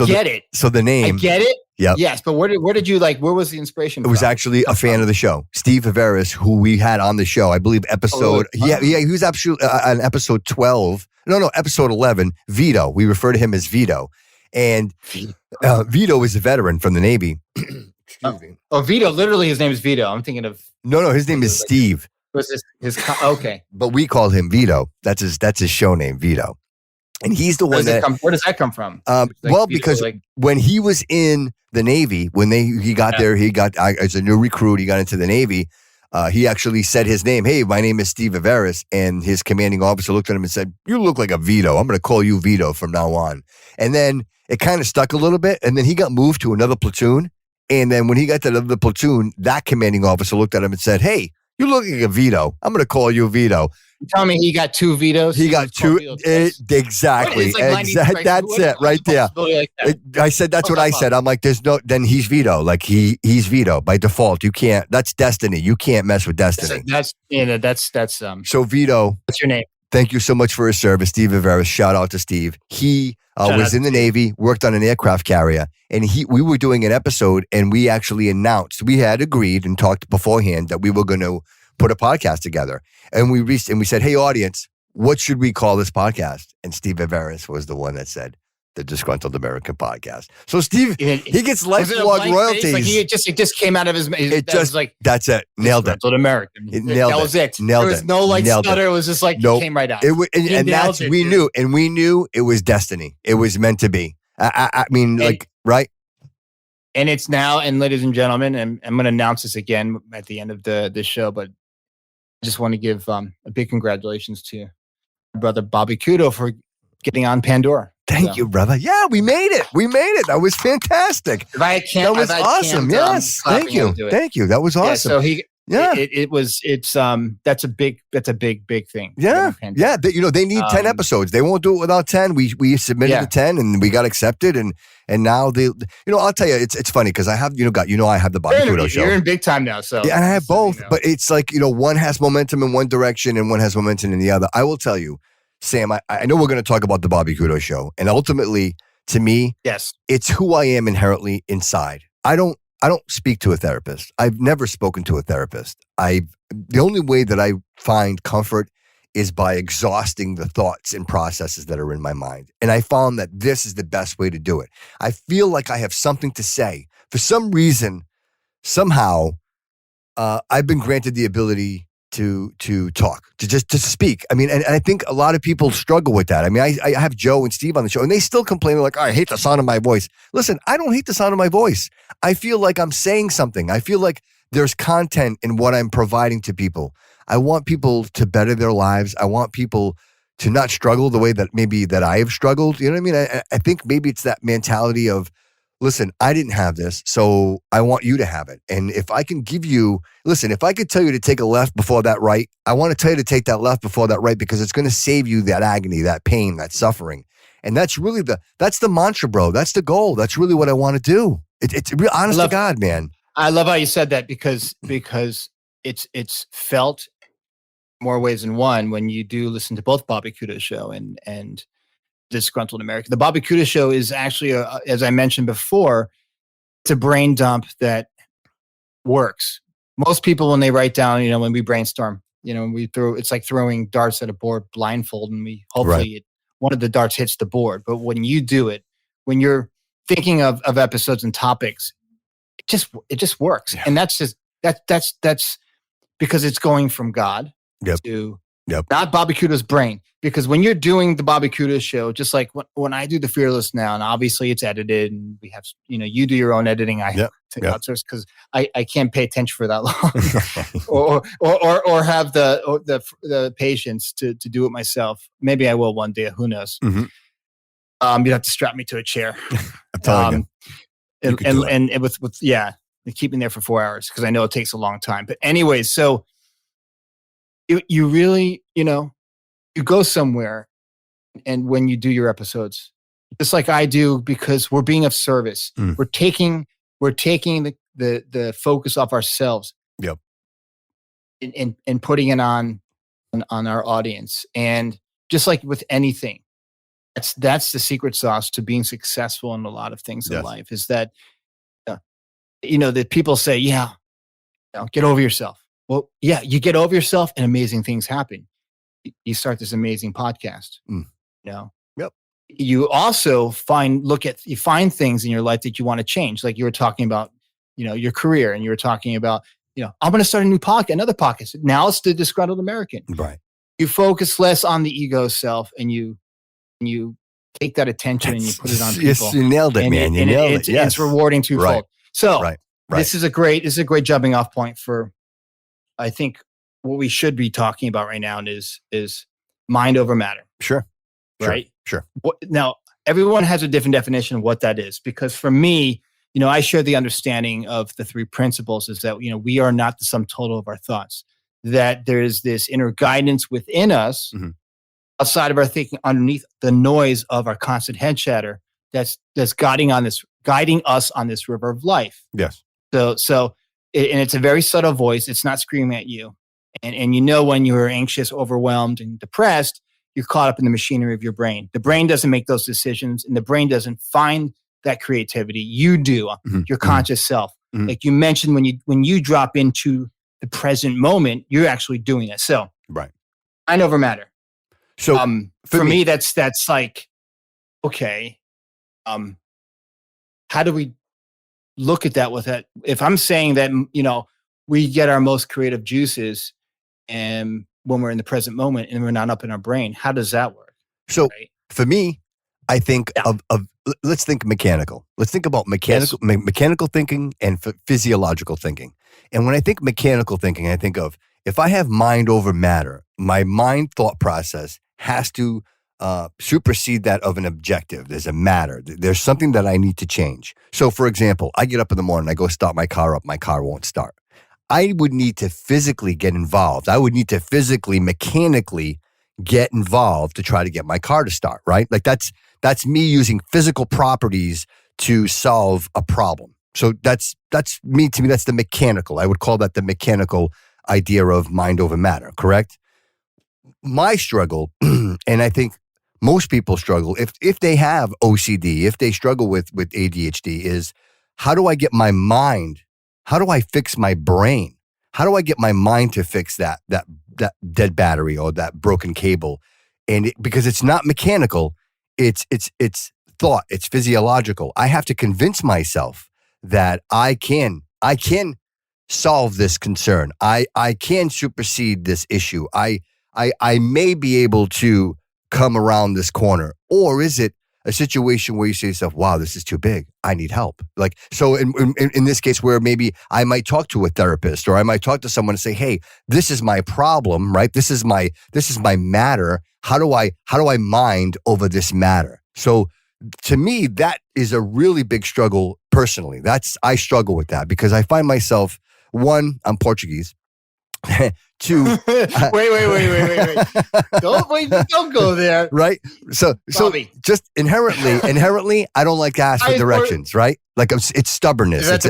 get it. So the name. I get it. Yeah. Yes, but where did you where was the inspiration? It was actually a fan of the show, Steve Averis, who we had on the show. I believe episode. He was absolutely on episode 12. No, episode 11. Vito. We refer to him as Vito, and Vito is a veteran from the Navy. Excuse me. Oh, Vito. Literally, his name is Vito. I'm thinking of. No. His name is Steve. Was his okay? But we call him Vito. That's his show name, Vito. And he's the one where does that come from? Because when he was in the Navy, when he got there, he got as a new recruit, he got into the Navy. He actually said his name. Hey, my name is Steve Averis, and his commanding officer looked at him and said, "You look like a Vito. I'm going to call you Vito from now on." And then it kind of stuck a little bit, and then he got moved to another platoon. And then when he got to the platoon, that commanding officer looked at him and said, "Hey, you look like a Vito. I'm going to call you Vito." You tell me he got two Vitos? He got two. Exactly. That's it right there. I said, that's what I said. I'm like, then he's Vito. Like he's Vito by default. You can't, that's destiny. You can't mess with destiny. That's So Vito. What's your name? Thank you so much for his service, Steve Averis. Shout out to Steve. He was in the Navy, worked on an aircraft carrier, and we were doing an episode, and we actually announced, we had agreed and talked beforehand that we were going to put a podcast together. And we said, hey, audience, what should we call this podcast? And Steve Averis was the one that said, the Disgruntled American Podcast. So Steve, he gets lifelong royalties. Like it just came out of his. That's it. Nailed it. Disgruntled American. That was it. Nailed it. There was no stutter. It was just like it came right out. We knew it was destiny. It was meant to be. I mean, right. And it's now, and ladies and gentlemen, and I'm going to announce this again at the end of the show, but I just want to give a big congratulations to my brother Bobby Couto for getting on Pandora. Thank you, brother. Yeah, we made it. That was fantastic. That was awesome. Yes. Thank you. Thank you. That was awesome. Yeah, so that's a big thing. Yeah. Yeah. They need 10 episodes. They won't do it without 10. We submitted the 10 and we got accepted. And now I'll tell you, it's funny because I have, I have the Bobby Couto Show. You're in big time now. So yeah, and I have both, but it's like, one has momentum in one direction and one has momentum in the other. I will tell you, Sam, I know we're going to talk about the Bobby Couto Show. And ultimately, to me, yes, it's who I am inherently inside. I don't speak to a therapist. I've never spoken to a therapist. The only way that I find comfort is by exhausting the thoughts and processes that are in my mind. And I found that this is the best way to do it. I feel like I have something to say. For some reason, somehow, I've been granted the ability to talk, to speak. I mean, and I think a lot of people struggle with that. I mean, I have Joe and Steve on the show and they still complain like, I hate the sound of my voice. Listen, I don't hate the sound of my voice. I feel like I'm saying something. I feel like there's content in what I'm providing to people. I want people to better their lives. I want people to not struggle the way that I have struggled. You know what I mean? I think maybe it's that mentality of, listen, I didn't have this, so I want you to have it. And if I can if I could tell you to take a left before that right, I want to tell you to take that left before that right because it's going to save you that agony, that pain, that suffering. And that's really that's the mantra, bro. That's the goal. That's really what I want to do. It's real, honest to God, man. I love how you said that because it's felt more ways than one when you do listen to both Bobby Couto Show and Disgruntled American. The Bobby Couto Show is actually, as I mentioned before, it's a brain dump that works. Most people, when they write down, when we brainstorm, it's like throwing darts at a board blindfold, and one of the darts hits the board. But when you do it, when you're thinking of episodes and topics, it just works, and that's because it's going from God to not Bobby Couto's brain. Because when you're doing the Bobby Couto Show, just like when I do the Fearless now, and obviously it's edited, and we have, you do your own editing. I have to outsource because I can't pay attention for that long, or have the patience to do it myself. Maybe I will one day. Who knows? Mm-hmm. You'd have to strap me to a chair. I'm telling you. And with keep me there for 4 hours because I know it takes a long time. But anyways, so you really, you go somewhere, and when you do your episodes, just like I do, because we're being of service, we're taking the focus off ourselves, and putting it on our audience. And just like with anything, that's the secret sauce to being successful in a lot of things in life. Is that that people say, get over yourself. Well, you get over yourself, and amazing things happen. You start this amazing podcast. You also find things in your life that you want to change. Like you were talking about, your career, and you were talking about, I'm going to start another podcast. Now it's the Disgruntled American. Right. You focus less on the ego self, and you take that attention and you put it on people. Yes, you nailed it, man. You nailed it. It's rewarding twofold. Right. So this is a great jumping off point for, I think, what we should be talking about right now is mind over matter. Sure. Right? Sure. Now, everyone has a different definition of what that is, because for me, I share the understanding of the three principles is that, we are not the sum total of our thoughts, that there is this inner guidance within us, outside of our thinking, underneath the noise of our constant head chatter, that's guiding us on this river of life. Yes. So it's a very subtle voice. It's not screaming at you. And when you're anxious, overwhelmed, and depressed, you're caught up in the machinery of your brain. The brain doesn't make those decisions, and the brain doesn't find that creativity. You do, your conscious self. Like you mentioned, when you drop into the present moment, you're actually doing it. So, mind over matter. So for me, that's like, okay, how do we look at that with that? If I'm saying that, we get our most creative juices and when we're in the present moment and we're not up in our brain, how does that work? So for me, I think of let's think mechanical. Let's think about mechanical thinking and physiological thinking. And when I think mechanical thinking, I think of if I have mind over matter, my mind thought process has to supersede that of an objective. There's a matter. There's something that I need to change. So, for example, I get up in the morning, I go start my car up, my car won't start. I would need to physically get involved. I would need to physically, mechanically get involved to try to get my car to start, right? Like that's me using physical properties to solve a problem. So that's me, to me, that's the mechanical. I would call that the mechanical idea of mind over matter, correct? My struggle, and I think most people struggle, if they have OCD, if they struggle with ADHD, is how do I get my mind, how do I fix my brain? How do I get my mind to fix that dead battery or that broken cable? And because it's not mechanical, it's thought, it's physiological. I have to convince myself that I can solve this concern. I can supersede this issue. I may be able to come around this corner. Or is it a situation where you say to yourself, wow, this is too big. I need help. Like, so in this case where maybe I might talk to a therapist, or I might talk to someone and say, hey, this is my problem, right? This is my matter. How do I mind over this matter? So to me, that is a really big struggle personally. I struggle with that because I find myself, one, I'm Portuguese. Two, wait. Don't go there. Right. So Bobby. Just inherently, I don't like to ask for directions, right? Like it's stubbornness.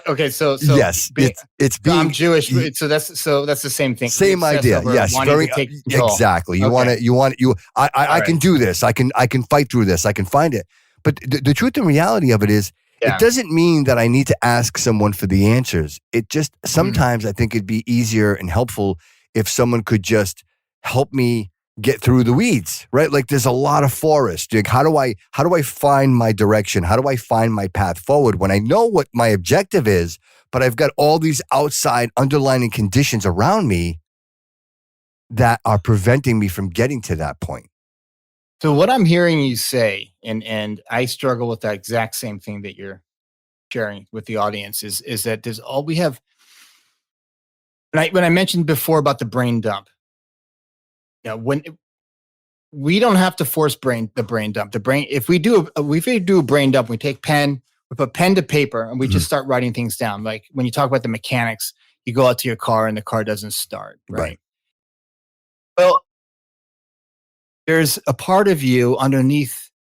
Okay. So yes, it's being. I'm Jewish, so that's the same thing. Same idea. Yes, very exactly. I can do this. I can fight through this. I can find it. But the truth and reality of it is, it doesn't mean that I need to ask someone for the answers. It just sometimes I think it'd be easier and helpful if someone could just help me get through the weeds, right? Like there's a lot of forest. Like how do I find my direction? How do I find my path forward when I know what my objective is, but I've got all these outside underlying conditions around me that are preventing me from getting to that point? So what I'm hearing you say, and I struggle with that exact same thing that you're sharing with the audience, is that there's all we have. When I mentioned before about the brain dump, when we don't have to force the brain dump. If we do a brain dump, we take pen, we put pen to paper, and we just start writing things down. Like when you talk about the mechanics, you go out to your car and the car doesn't start, right? Well, there's a part of you underneath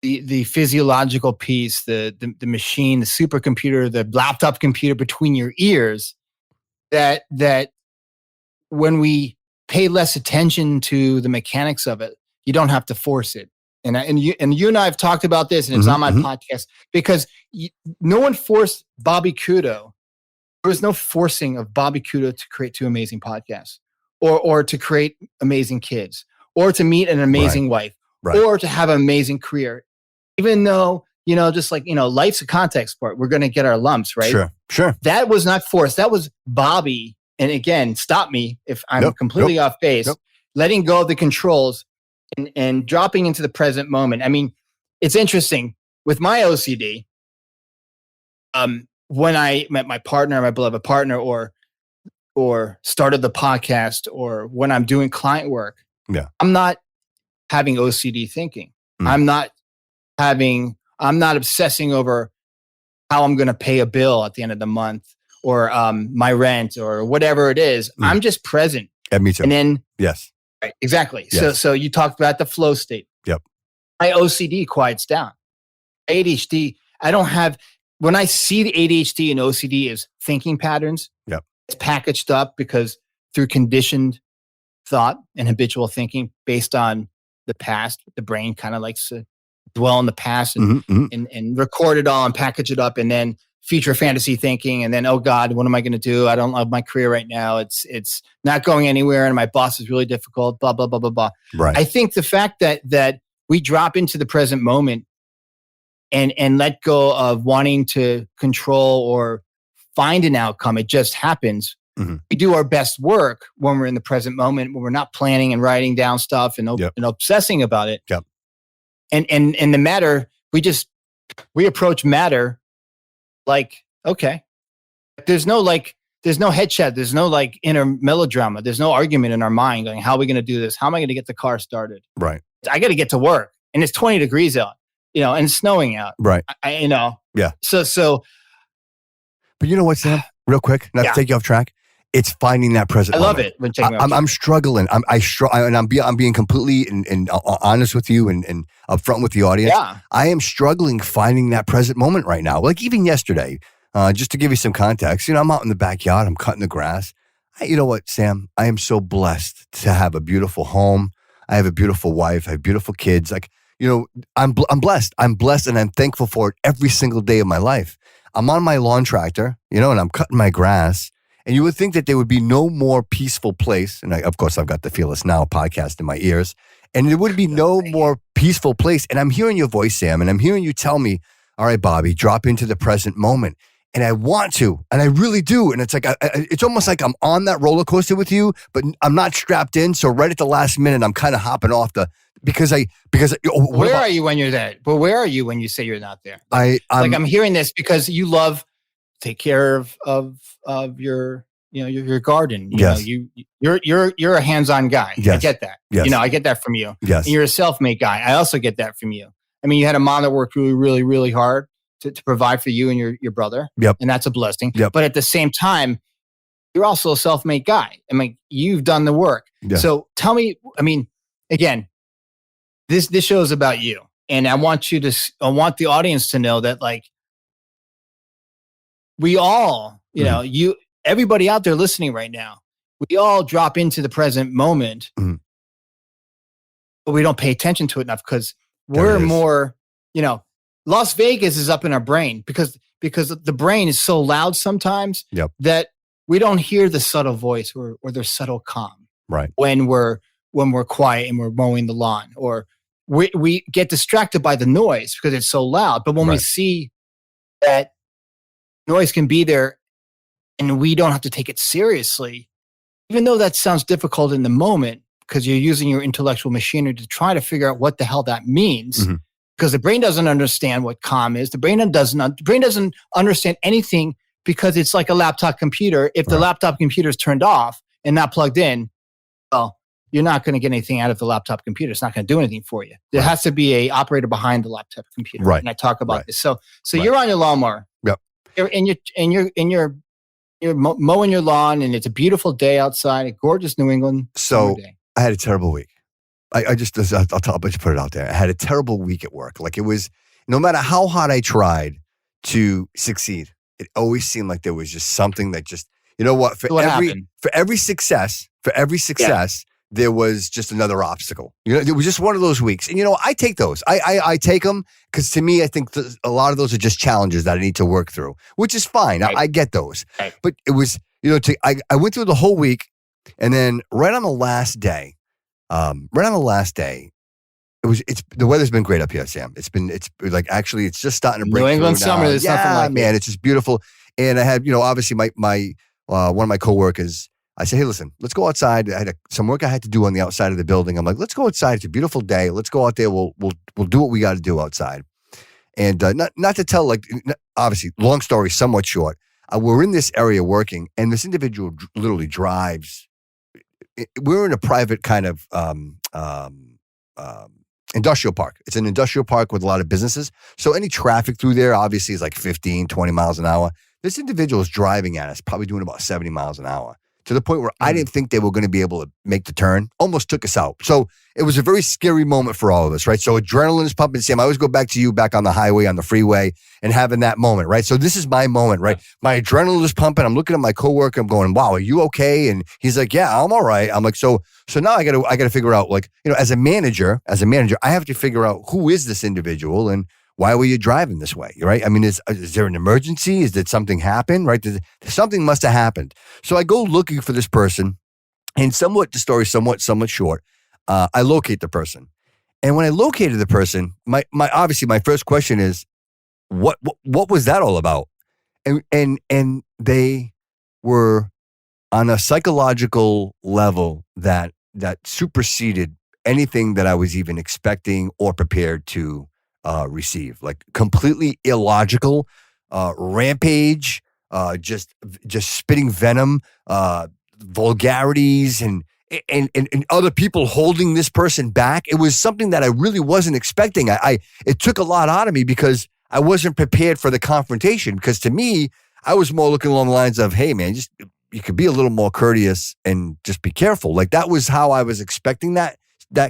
the physiological piece, the machine, the supercomputer, the laptop computer between your ears, that when we pay less attention to the mechanics of it, you don't have to force it. And you and I have talked about this, and it's on my podcast, because no one forced Bobby Couto. There was no forcing of Bobby Couto to create 2 amazing podcasts, or to create amazing kids, or to meet an amazing wife, or to have an amazing career. Even though, just like, life's a contact sport. We're going to get our lumps, right? Sure. That was not forced. That was Bobby. And again, stop me if I'm completely off base, letting go of the controls and dropping into the present moment. I mean, it's interesting with my OCD. When I met my partner, my beloved partner, or started the podcast, or when I'm doing client work, I'm not having OCD thinking. I'm not obsessing over how I'm going to pay a bill at the end of the month, or my rent, or whatever it is. I'm just present. Yeah, me too. And then, yes. Right, exactly. Yes. So you talked about the flow state. Yep. My OCD quiets down. ADHD, when I see the ADHD and OCD as thinking patterns, it's packaged up because through conditioned thought and habitual thinking based on the past, the brain kind of likes to dwell in the past and record it all and package it up, and then future fantasy thinking, and then, oh God, what am I going to do? I don't love my career right now. It's not going anywhere, and my boss is really difficult, blah, blah, blah, blah, blah. Right. I think the fact that we drop into the present moment and let go of wanting to control or find an outcome, it just happens. We do our best work when we're in the present moment, when we're not planning and writing down stuff and obsessing about it. And the matter, we approach matter like, okay, there's no there's no head chat. There's no like inner melodrama. There's no argument in our mind going, how are we going to do this? How am I going to get the car started? Right. I got to get to work, and it's 20 degrees out, and it's snowing out. Right. Yeah. So. But you know what, Sam? Real quick, not to take you off track. It's finding that present I moment. love it. When I'm struggling. I'm being completely and honest with you and upfront with the audience. Yeah. I am struggling finding that present moment right now. Like even yesterday, just to give you some context, I'm out in the backyard. I'm cutting the grass. You know what, Sam? I am so blessed to have a beautiful home. I have a beautiful wife. I have beautiful kids. Like, I'm blessed. I'm blessed, and I'm thankful for it every single day of my life. I'm on my lawn tractor, and I'm cutting my grass. And you would think that there would be no more peaceful place. And of course, I've got the Fearless Now podcast in my ears. And there would be no more peaceful place. And I'm hearing your voice, Sam, and I'm hearing you tell me, all right, Bobby, drop into the present moment. And I want to, and I really do. And it's like, it's almost like I'm on that roller coaster with you, but I'm not strapped in. So right at the last minute, I'm kind of hopping off because where are you when you're there? But where are you when you say you're not there? I'm hearing this because you love take care of your your garden. Yes. You're a hands-on guy. Yes. I get that. Yes. I get that from you. Yes. And you're a self-made guy. I also get that from you. I mean, you had a mom that worked really, really, really hard to provide for you and your brother. Yep. And that's a blessing. Yep. But at the same time, you're also a self-made guy. I mean, you've done the work. Yeah. So tell me, I mean, again, this show is about you. And I want the audience to know that like we all, everybody out there listening right now, we all drop into the present moment, but we don't pay attention to it enough because we're more, Las Vegas is up in our brain because the brain is so loud sometimes that we don't hear the subtle voice or the subtle calm. Right. When we're quiet and we're mowing the lawn, or we get distracted by the noise because it's so loud. But when we see that noise can be there and we don't have to take it seriously, even though that sounds difficult in the moment because you're using your intellectual machinery to try to figure out what the hell that means. Mm-hmm. Because the brain doesn't understand what calm is. The brain doesn't understand anything because it's like a laptop computer. If the laptop computer is turned off and not plugged in, well, you're not going to get anything out of the laptop computer. It's not going to do anything for you. There has to be a operator behind the laptop computer. Right. And I talk about this. So you're on your lawnmower. Yep. You're mowing your lawn, and it's a beautiful day outside, a gorgeous New England summer day. I had a terrible week. I'll just put it out there. I had a terrible week at work. Like it was, no matter how hard I tried to succeed, it always seemed like there was just something that just, for every success, there was just another obstacle. It was just one of those weeks. And, I take those. I take them because to me, I think a lot of those are just challenges that I need to work through, which is fine. Right. I get those. Right. But it was, I went through the whole week, and then right on the last day, the weather's been great up here, Sam. It's like, actually, it's just starting to break New England summer. There's nothing like man, it's just beautiful. And I had, obviously my one of my coworkers, I said, hey, listen, let's go outside. I had some work I had to do on the outside of the building. I'm like, let's go outside. It's a beautiful day. Let's go out there. We'll do what we got to do outside. And not to tell, like, obviously, long story somewhat short. We're in this area working, and this individual literally drives. We're in a private kind of industrial park. It's an industrial park with a lot of businesses. So any traffic through there obviously is like 15, 20 miles an hour. This individual is driving at us, probably doing about 70 miles an hour, to the point where I didn't think they were going to be able to make the turn. Almost took us out. So it was a very scary moment for all of us, right? So adrenaline is pumping. Sam, I always go back to you back on the highway, on the freeway, and having that moment, right? So this is my moment, right? My adrenaline is pumping. I'm looking at my coworker. I'm going, wow, are you okay? And he's like, yeah, I'm all right. I'm like, so now I got to figure out, like, as a manager, I have to figure out who is this individual and why were you driving this way, right? I mean, is there an emergency? Did something happen, right? Something must have happened. So I go looking for this person, and the story somewhat short, I locate the person. And when I located the person, my first question is, what was that all about? And they were on a psychological level that superseded anything that I was even expecting or prepared to receive. Like completely illogical, rampage, just spitting venom, vulgarities, and other people holding this person back. It was something that I really wasn't expecting. It took a lot out of me because I wasn't prepared for the confrontation. Because to me, I was more looking along the lines of, hey man, you could be a little more courteous and just be careful. Like that was how I was expecting that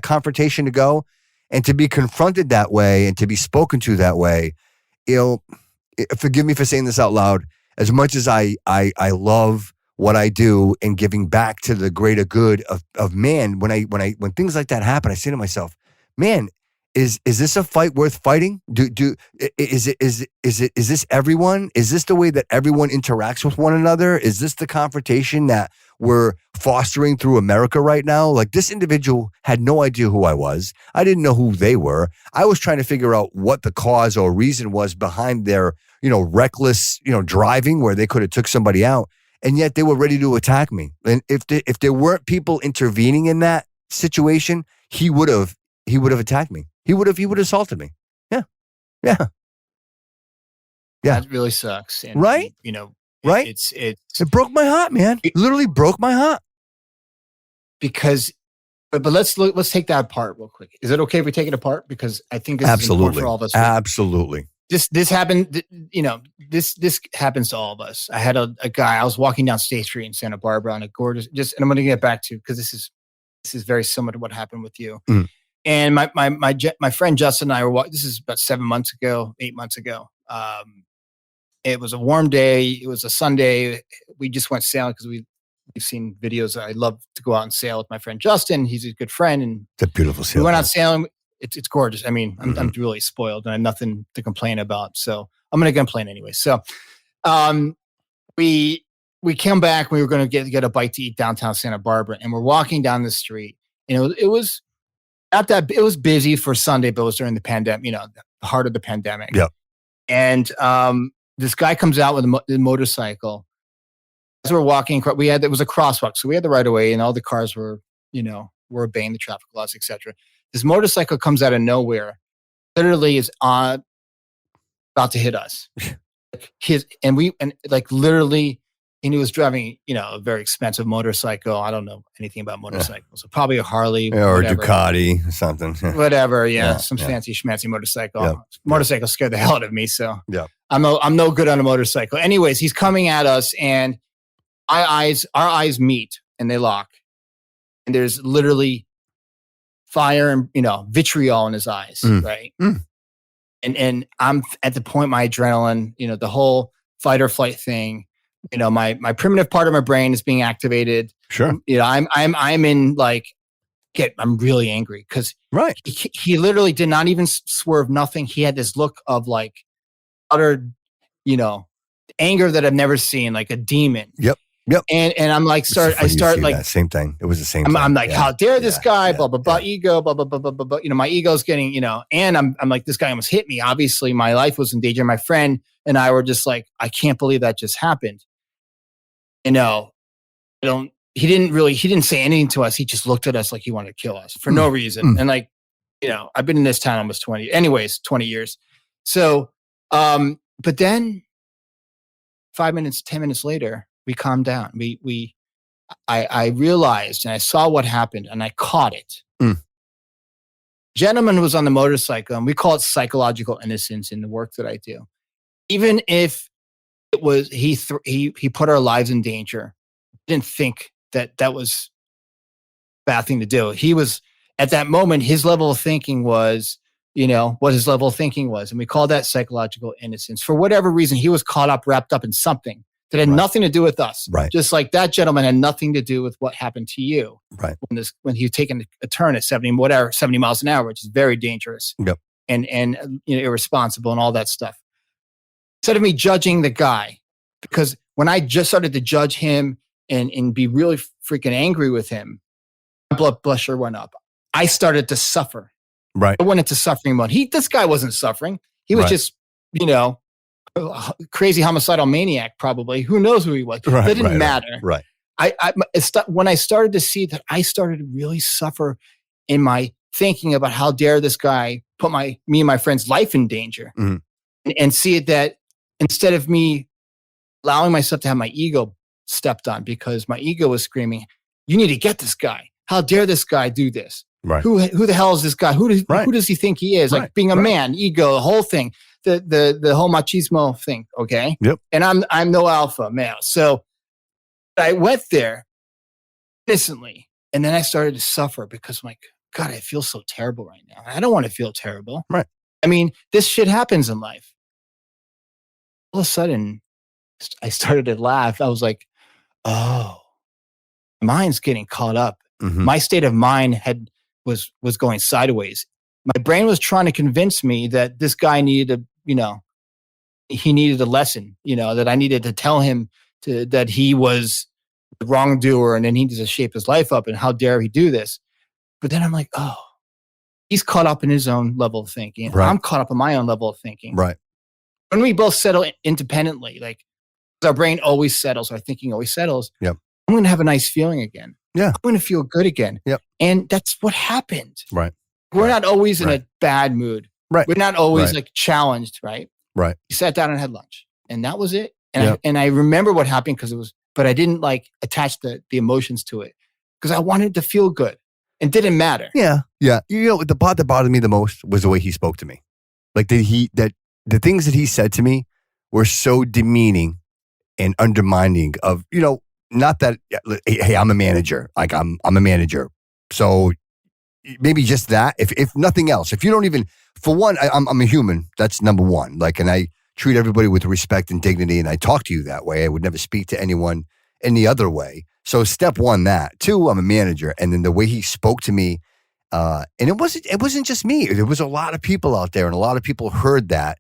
confrontation to go. And to be confronted that way and to be spoken to that way, forgive me for saying this out loud, as much as I love what I do and giving back to the greater good of man, when things like that happen, I say to myself, man, is this a fight worth fighting? Is this everyone? Is this the way that everyone interacts with one another? Is this the confrontation that we're fostering through America right now? Like, this individual had no idea who I was. I didn't know who they were. I was trying to figure out what the cause or reason was behind their, reckless, driving where they could have took somebody out. And yet they were ready to attack me. And if there weren't people intervening in that situation, he would have attacked me. He would have assaulted me. Yeah. That really sucks. And, right? Right? It broke my heart, man. It literally broke my heart. Because, but let's take that apart real quick. Is it okay if we take it apart? Because I think this is important for all of us. Absolutely. This happened, this happens to all of us. I had a guy, I was walking down State Street in Santa Barbara on a gorgeous, and I'm going to get back to, because this is very similar to what happened with you. Mm. And my friend Justin and I were, this is about 8 months ago. It was a warm day. It was a Sunday. We just went sailing because we've seen videos. I love to go out and sail with my friend Justin. He's a good friend. And it's a beautiful sail. We went out sailing. It's gorgeous. I mean, I'm really spoiled and I have nothing to complain about. So I'm going to complain anyway. So we came back. We were going to get a bite to eat downtown Santa Barbara. And we're walking down the street. And it was not that, it was busy for Sunday, but it was during the pandemic, the heart of the pandemic. Yeah. And this guy comes out with a motorcycle. As we're walking, it was a crosswalk, so we had the right of way, and all the cars were obeying the traffic laws, etc. This motorcycle comes out of nowhere, literally is about to hit us. And he was driving, a very expensive motorcycle. I don't know anything about motorcycles, so probably a Harley or a Ducati or something. Whatever, some fancy schmancy motorcycle. Yeah. Motorcycle scared the hell out of me, so yeah. I'm no good on a motorcycle. Anyways, he's coming at us, and our eyes meet, and they lock, and there's literally fire and vitriol in his eyes, right? Mm. And I'm at the point, my adrenaline, the whole fight or flight thing. My primitive part of my brain is being activated. Sure. I'm in I'm really angry because right. He literally did not even swerve, nothing. He had this look of utter, anger that I've never seen, like a demon. Yep. And I'm like, that same thing. It was the same thing. I'm like, how dare this guy, blah, blah, blah, ego, blah, blah, blah, blah, blah, blah. My ego's getting, and I'm like, this guy almost hit me. Obviously my life was in danger. My friend and I were just like, I can't believe that just happened. He didn't say anything to us. He just looked at us like he wanted to kill us for no reason. And I've been in this town almost 20 years. So, but then 5 minutes, 10 minutes later, we calmed down. I realized and I saw what happened and I caught it. Gentleman was on the motorcycle, and we call it psychological innocence in the work that I do. Even if it was, he put our lives in danger, didn't think that was a bad thing to do. He was, at that moment, his level of thinking was, what his level of thinking was. And we call that psychological innocence. For whatever reason, he was wrapped up in something that had nothing to do with us. Right. Just like that gentleman had nothing to do with what happened to you. Right. When he was taking a turn at 70 miles an hour, which is very dangerous. Yep. And irresponsible and all that stuff. Instead of me judging the guy, because when I just started to judge him and be really freaking angry with him, my blood pressure went up. I started to suffer. Right. I went into suffering mode. This guy wasn't suffering. He was just, a crazy homicidal maniac, probably. Who knows who he was? Right, that didn't matter. Right. When I started to see that, I started to really suffer in my thinking about how dare this guy put me and my friend's life in danger. Mm-hmm. And see it that instead of me allowing myself to have my ego stepped on because my ego was screaming, you need to get this guy. How dare this guy do this? Right. Who the hell is this guy? Who does he think he is? Like being a man, ego, the whole thing, the whole machismo thing. Okay. Yep. And I'm no alpha male. So I went there innocently, and then I started to suffer because I'm like, God, I feel so terrible right now. I don't want to feel terrible. Right. I mean, this shit happens in life. All of a sudden, I started to laugh. I was like, oh, mine's getting caught up. Mm-hmm. My state of mind was going sideways. My brain was trying to convince me that this guy needed he needed a lesson, that I needed to tell him that he was the wrongdoer and then he needs to shape his life up and how dare he do this. But then I'm like, oh, he's caught up in his own level of thinking. Right. I'm caught up in my own level of thinking. Right. When we both settle independently, like our brain always settles, our thinking always settles. Yep. I'm going to have a nice feeling again. Yeah. I'm going to feel good again. Yep. And that's what happened. Right. We're not always in a bad mood. Right. We're not always like challenged, right? Right. We sat down and had lunch, and that was it. And I remember what happened but I didn't like attach the emotions to it because I wanted to feel good. It didn't matter. Yeah. Yeah. The part that bothered me the most was the way he spoke to me. Like the things that he said to me were so demeaning and undermining of, not that, hey, I'm a manager. Like I'm a manager. So maybe just that, if nothing else, if you don't even, for one, I'm a human. That's number one. Like, and I treat everybody with respect and dignity. And I talk to you that way. I would never speak to anyone any other way. So step one, that. Two, I'm a manager. And then the way he spoke to me, and it wasn't just me. There was a lot of people out there and a lot of people heard that.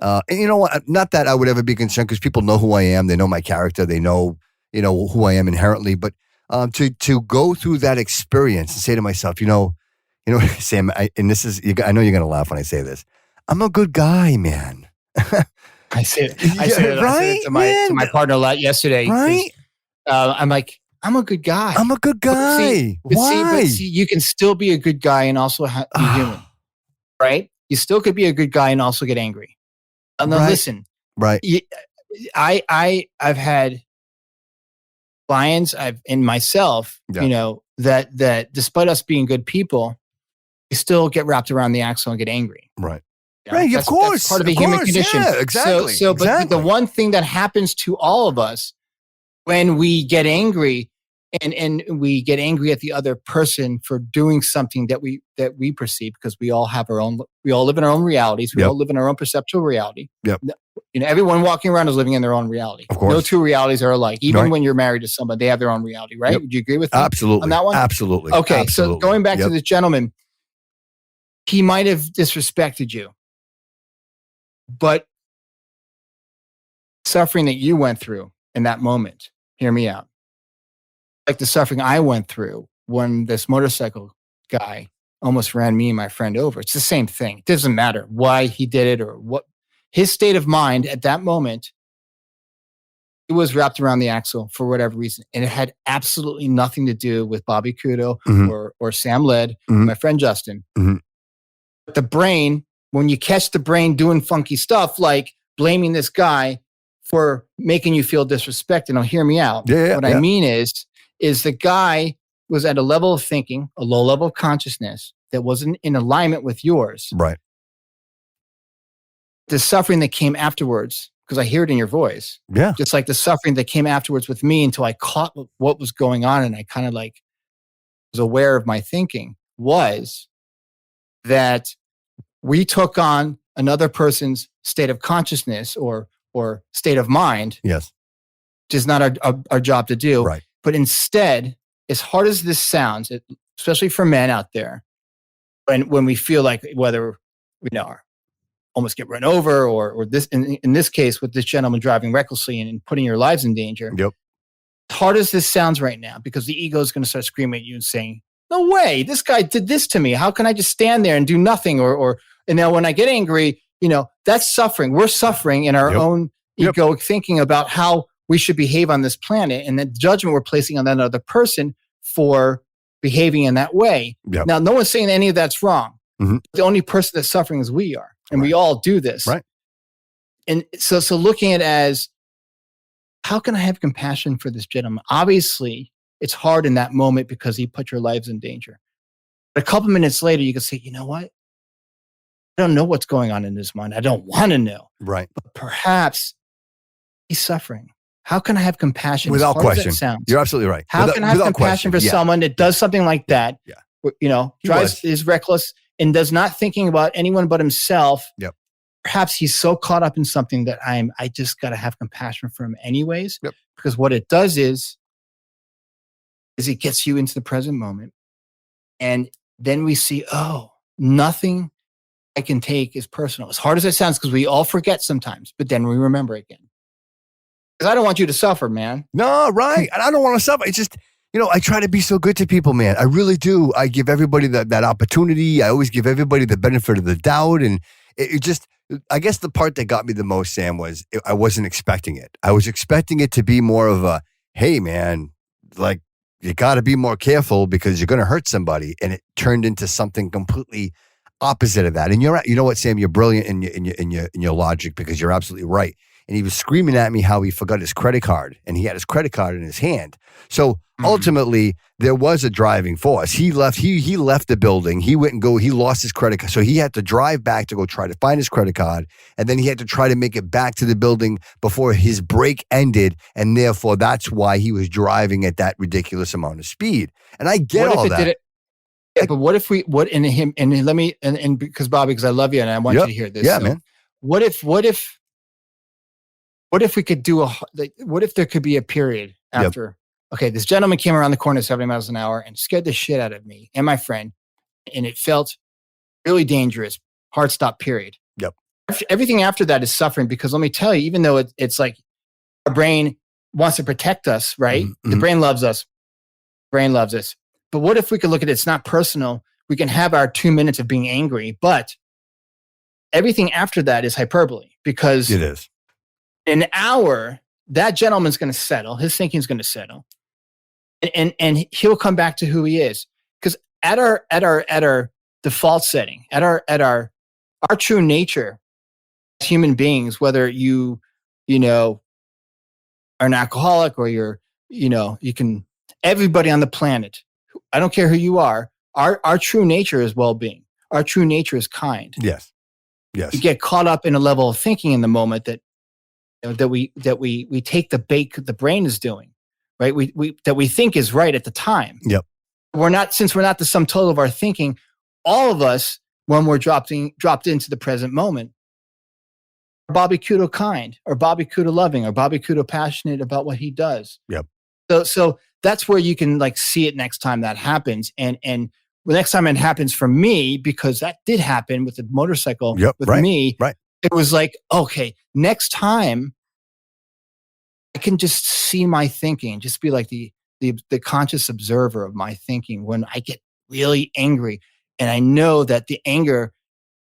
And you know what? Not that I would ever be concerned because people know who I am. They know my character. They know, who I am inherently. But to go through that experience and say to myself, Sam, I know you're going to laugh when I say this. I'm a good guy, man. I said it to my partner a lot yesterday. Right. I'm like, I'm a good guy. I'm a good guy. Why? See, you can still be a good guy and also be human, right? You still could be a good guy and also get angry. Now listen, right? I've had clients, in myself, that despite us being good people, we still get wrapped around the axle and get angry. Right. Right, of course. That's part of the human condition. Yeah, exactly. But the one thing that happens to all of us when we get angry and we get angry at the other person for doing something that we perceive, because we all live in our own realities. We all live in our own perceptual reality. Yep. Everyone walking around is living in their own reality. Of course. No two realities are alike. Even when you're married to someone, they have their own reality, right? Yep. Would you agree with me Absolutely. on that one? Absolutely. Okay, Absolutely. so going back to this gentleman, he might have disrespected you. But suffering that you went through in that moment, hear me out. Like the suffering I went through when this motorcycle guy almost ran me and my friend over. It's the same thing. It doesn't matter why he did it or what. His state of mind at that moment, it was wrapped around the axle for whatever reason. And it had absolutely nothing to do with Bobby Couto or Sam Led, my friend Justin. Mm-hmm. But the brain, when you catch the brain doing funky stuff, like blaming this guy for making you feel disrespected. Now, hear me out. What I mean is the guy was at a level of thinking, a low level of consciousness that wasn't in alignment with yours. Right. The suffering that came afterwards, because I hear it in your voice. Yeah. Just like the suffering that came afterwards with me until I caught what was going on and I kind of like was aware of my thinking, was that we took on another person's state of consciousness or state of mind. Yes. Which is not our job to do. Right. But instead, as hard as this sounds, especially for men out there, when we feel like whether we almost get run over or this in this case with this gentleman driving recklessly and putting your lives in danger. Yep. As hard as this sounds right now, because the ego is going to start screaming at you and saying, "No way, this guy did this to me. How can I just stand there and do nothing?" And now when I get angry, that's suffering. We're suffering in our own egoic thinking about how we should behave on this planet, and the judgment we're placing on that other person for behaving in that way. Yep. Now, no one's saying any of that's wrong. Mm-hmm. The only person that's suffering is we are. And we all do this. Right. And so looking at it as how can I have compassion for this gentleman? Obviously, it's hard in that moment because he put your lives in danger. But a couple minutes later, you can say, you know what? I don't know what's going on in his mind. I don't want to know. Right. But perhaps he's suffering. How can I have compassion? Without question. Sounds, You're absolutely right. How can I have compassion for someone that does something like that? Yeah. Is reckless and does not thinking about anyone but himself. Yep. Perhaps he's so caught up in something that I just got to have compassion for him anyways. Yep. Because what it does is it gets you into the present moment. And then we see, nothing I can take is personal. As hard as it sounds, because we all forget sometimes, but then we remember again. Because I don't want you to suffer, man. No, right. And I don't want to suffer. It's just, I try to be so good to people, man. I really do. I give everybody that opportunity. I always give everybody the benefit of the doubt. And it just, I guess the part that got me the most, Sam, was I wasn't expecting it. I was expecting it to be more of a, hey, man, like, you got to be more careful because you're going to hurt somebody. And it turned into something completely opposite of that. And you're right. You know what, Sam? You're brilliant in your logic because you're absolutely right. And he was screaming at me how he forgot his credit card and he had his credit card in his hand. So ultimately, there was a driving force. He left the building. He lost his credit card. So he had to drive back to go try to find his credit card. And then he had to try to make it back to the building before his break ended. And therefore, that's why he was driving at that ridiculous amount of speed. And I get all that. But what if because Bobby, because I love you and I want you to hear this. Yeah, man. What if we could what if there could be a period after, okay, this gentleman came around the corner 70 miles an hour and scared the shit out of me and my friend, and it felt really dangerous, hard stop, period. Yep. Everything after that is suffering because let me tell you, even though it's like our brain wants to protect us, right? Mm-hmm. The brain loves us. But what if we could look at it? It's not personal. We can have our 2 minutes of being angry, but everything after that is hyperbole because it is. In an hour, that gentleman's going to settle. His thinking's going to settle, and he'll come back to who he is. Because at our default setting, at our true nature as human beings, whether you are an alcoholic or you can everybody on the planet. I don't care who you are. Our true nature is well-being. Our true nature is kind. Yes. We get caught up in a level of thinking in the moment that we take the bait the brain is doing, right? That we think is right at the time. Yep. Since we're not the sum total of our thinking, all of us, when we're dropped into the present moment, are Bobby Couto kind, or Bobby Couto loving, or Bobby Couto passionate about what he does. Yep. So that's where you can see it next time that happens. And the next time it happens for me, because that did happen with the motorcycle me. Right. It was like, okay, next time I can just see my thinking, just be like the conscious observer of my thinking when I get really angry. And I know that the anger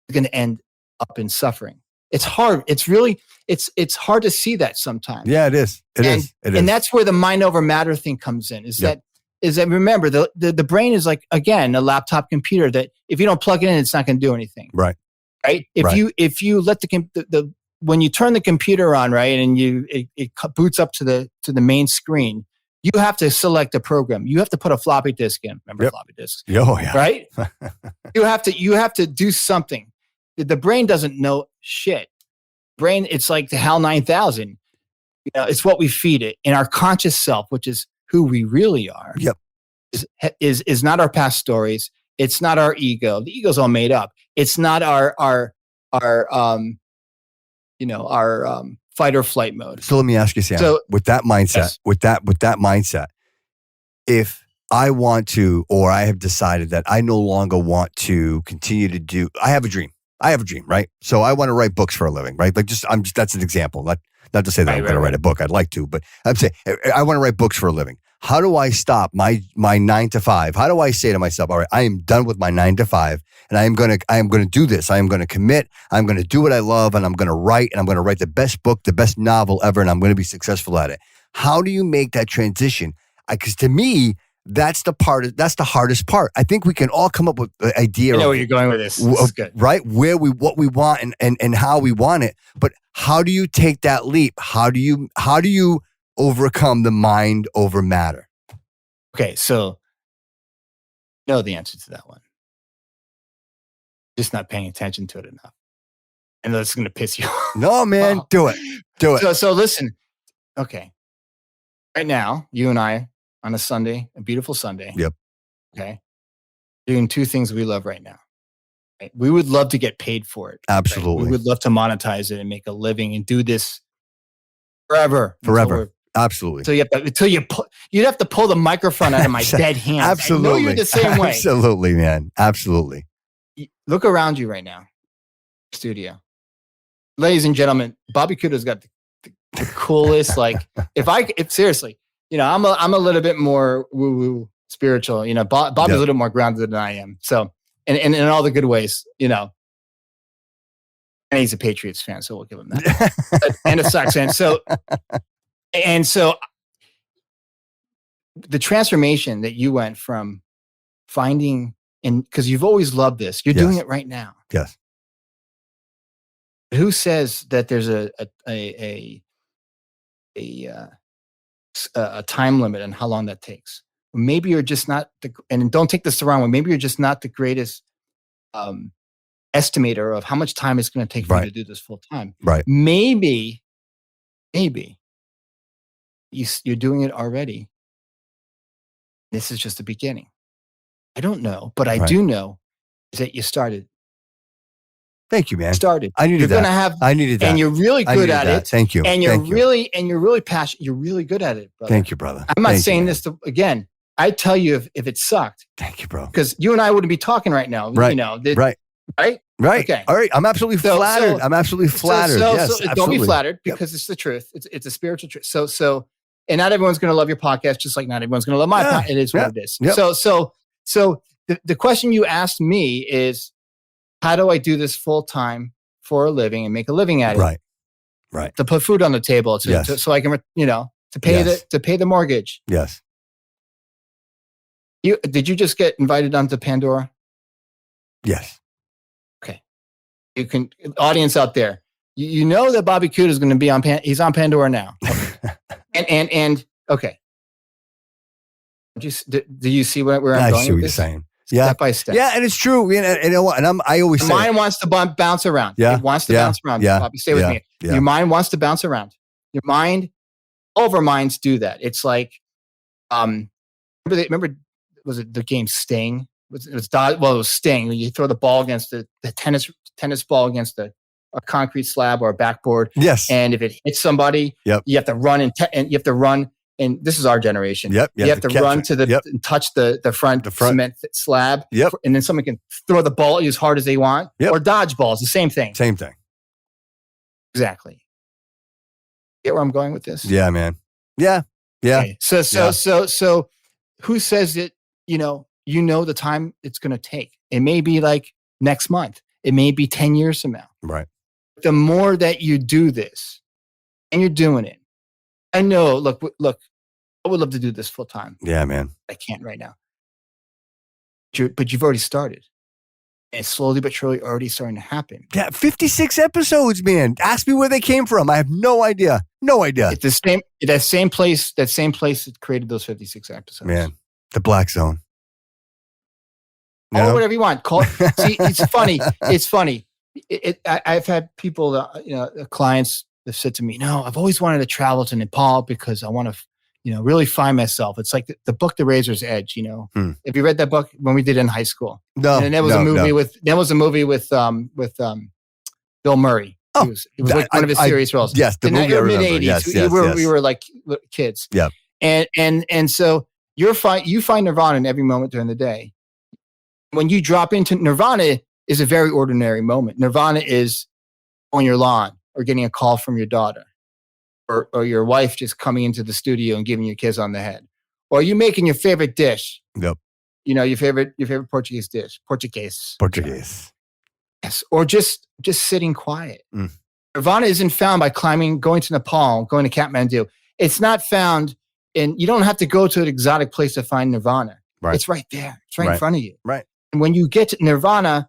is going to end up in suffering. It's hard. It's really, it's hard to see that sometimes. Yeah, it is. It is. And that's where the mind over matter thing comes in. Is that remember the brain is like, again, a laptop computer that if you don't plug it in, it's not going to do anything. Right. Right. If you let the when you turn the computer on, right, and it boots up to the main screen, you have to select a program. You have to put a floppy disk in. Remember floppy disks? Oh, yeah. Right. you have to do something. The brain doesn't know shit. Brain, it's like the HAL 9000. It's what we feed it. And our conscious self, which is who we really are, is not our past stories. It's not our ego. The ego's all made up. It's not our fight or flight mode. So let me ask you, Sam, with that mindset, with that mindset, if I want to, or I have decided that I no longer want to continue to do, I have a dream, right? So I want to write books for a living, right? Like that's an example. Not to say that I'm going to write a book. I'd like to, but I'm saying I want to write books for a living. How do I stop my 9 to 5? How do I say to myself, all right, I am done with my 9 to 5 and I am going to do this. I am going to commit. I'm going to do what I love and I'm going to write and I'm going to write the best book, the best novel ever, and I'm going to be successful at it. How do you make that transition? Because to me, that's the hardest part. I think we can all come up with an idea. I know where you're going with this. This is good. Right? What we want and how we want it. But how do you take that leap? How do you overcome the mind over matter? Okay, so know the answer to that one. Just not paying attention to it enough. And that's going to piss you off. No, man, do it. Do it. So listen, okay. Right now, you and I on a Sunday, a beautiful Sunday. Yep. Okay. Doing two things we love right now. Right? We would love to get paid for it. Absolutely. Right? We would love to monetize it and make a living and do this forever. Absolutely. So you'd have to pull the microphone out of my dead hands. Absolutely. I know you're the same way. Absolutely, man. Absolutely. Look around you right now. Studio. Ladies and gentlemen, Bobby Couto's got the coolest, like, if seriously, I'm a little bit more woo-woo spiritual, Bobby's a little more grounded than I am. So, and in all the good ways, and he's a Patriots fan, so we'll give him that. And a Sox fan. So the transformation that you went from finding, and because you've always loved this, you're doing it right now. Yes. Who says that there's a time limit on how long that takes? Maybe you're just not and don't take this the wrong way. Maybe you're just not the greatest estimator of how much time it's going to take for you to do this full time. Right. Maybe you're doing it already. This is just the beginning. I don't know, but I do know is that you started. Thank you, man. Started. I needed that. I needed that. And you're really good at it. Thank you. And you're really passionate. You're really good at it, brother. Thank you, brother. I'm not saying this again. I tell you if it sucked. Thank you, bro. Because you and I wouldn't be talking right now. Right. Right. Okay. All right. I'm absolutely flattered. I'm absolutely flattered. Yes, don't be flattered because it's the truth. It's a spiritual truth. So, and not everyone's going to love your podcast, just like not everyone's going to love my podcast. It is what it is. Yep. So the question you asked me is, how do I do this full time for a living and make a living at it? Right. To put food on the table, so I can, to pay the mortgage. Yes. Did you just get invited onto Pandora? Yes. Okay. You can, audience out there, you know that Bobby Couto is going to be on he's on Pandora now. Okay. and okay. Do you see where I'm going? I see what you're saying. Step by step. Yeah, and it's true. And I always say your mind wants to bounce around. Yeah. It wants to bounce around. Yeah. Bobby, stay with me. Yeah. Your mind wants to bounce around. Your mind, all of our minds do that. It's like, remember was it the game Sting? It was Sting. When you throw the ball against the tennis ball against a concrete slab or a backboard. Yes. And if it hits somebody, you have to run and you have to run. And this is our generation. Yep. You have to run to and touch the front cement slab. Yep. And then someone can throw the ball as hard as they want. Yep. Or dodge balls. The same thing. Same thing. Exactly. Get where I'm going with this? Yeah, man. Yeah. Yeah. Okay. So who says that, you know the time it's going to take? It may be like next month. It may be 10 years from now. Right. The more that you do this and you're doing it, I know, look, I would love to do this full time. Yeah, man. I can't right now. But you've already started. And it's slowly but surely already starting to happen. Yeah, 56 episodes, man. Ask me where they came from. I have no idea. No idea. It's that same place that created those 56 episodes. Man, the Black Zone. Call it whatever you want. See, it's funny. It's funny. I've had people, clients that said to me, "No, I've always wanted to travel to Nepal because I want to, really find myself." It's like the book, The Razor's Edge. Have you read that book when we did it in high school? No. And that was a movie with Bill Murray. Oh, it was like one of his serious roles. Yes, the movie I remember. Mid-80s. Yes. We were like kids. Yeah. And so you find Nirvana in every moment during the day. When you drop into Nirvana, is a very ordinary moment. Nirvana is on your lawn or getting a call from your daughter, or your wife just coming into the studio and giving you a kiss on the head, or you making your favorite dish. Yep. Your favorite Portuguese dish. Portuguese. Yes. Or just sitting quiet. Mm. Nirvana isn't found by going to Nepal, going to Kathmandu. It's not found you don't have to go to an exotic place to find Nirvana. Right. It's right there. It's right in front of you. Right. And when you get to Nirvana,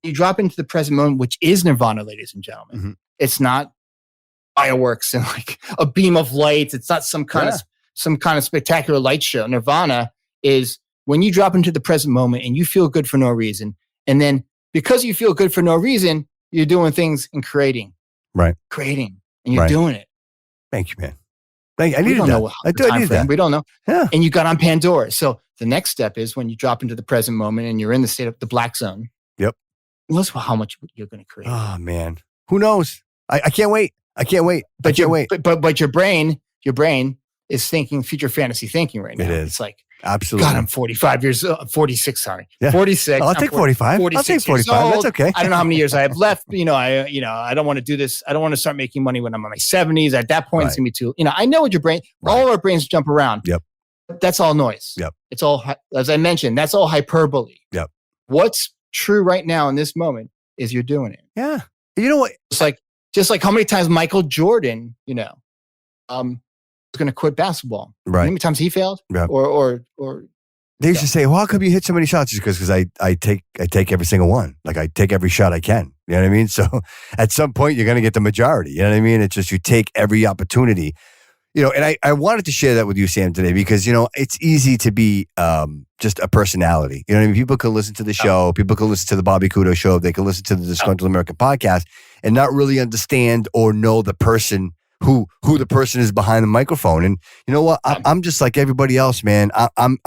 you drop into the present moment, which is Nirvana, ladies and gentlemen. Mm-hmm. It's not fireworks and like a beam of light. It's not some kind of spectacular light show. Nirvana is when you drop into the present moment and you feel good for no reason. And then because you feel good for no reason, you're doing things and creating. Right. Creating. And you're doing it. Thank you, man. I needed that. I needed that. We don't know. Yeah. And you got on Pandora. So the next step is when you drop into the present moment and you're in the state of the black zone. Yep. Notice how much you're going to create. Oh, man. Who knows? I can't wait. But your brain is thinking future fantasy thinking right now. It is. It's like, absolutely. God, I'm 46, sorry. Yeah. 46. I'll take 45. I'll take 45. That's okay. I don't know how many years I have left. I don't want to do this. I don't want to start making money when I'm in my 70s. At that point, it's going to be too, I know what your brain, all our brains jump around. Yep. That's all noise. Yep. It's all, as I mentioned, that's all hyperbole. Yep. What's true right now in this moment is you're doing it. Yeah. You know what? Just like how many times Michael Jordan, was going to quit basketball. Right. How many times he failed? Yeah. Or they used to say, well, how come you hit so many shots? Because I take every single one. Like I take every shot I can. You know what I mean? So at some point you're going to get the majority. You know what I mean? It's just you take every opportunity. And I wanted to share that with you, Sam, today because, it's easy to be just a personality. You know what I mean? People can listen to the show. People can listen to the Bobby Couto Show. They can listen to the Disgruntled American Podcast and not really understand or know the person who the person is behind the microphone. And you know what? I'm just like everybody else, man. I'm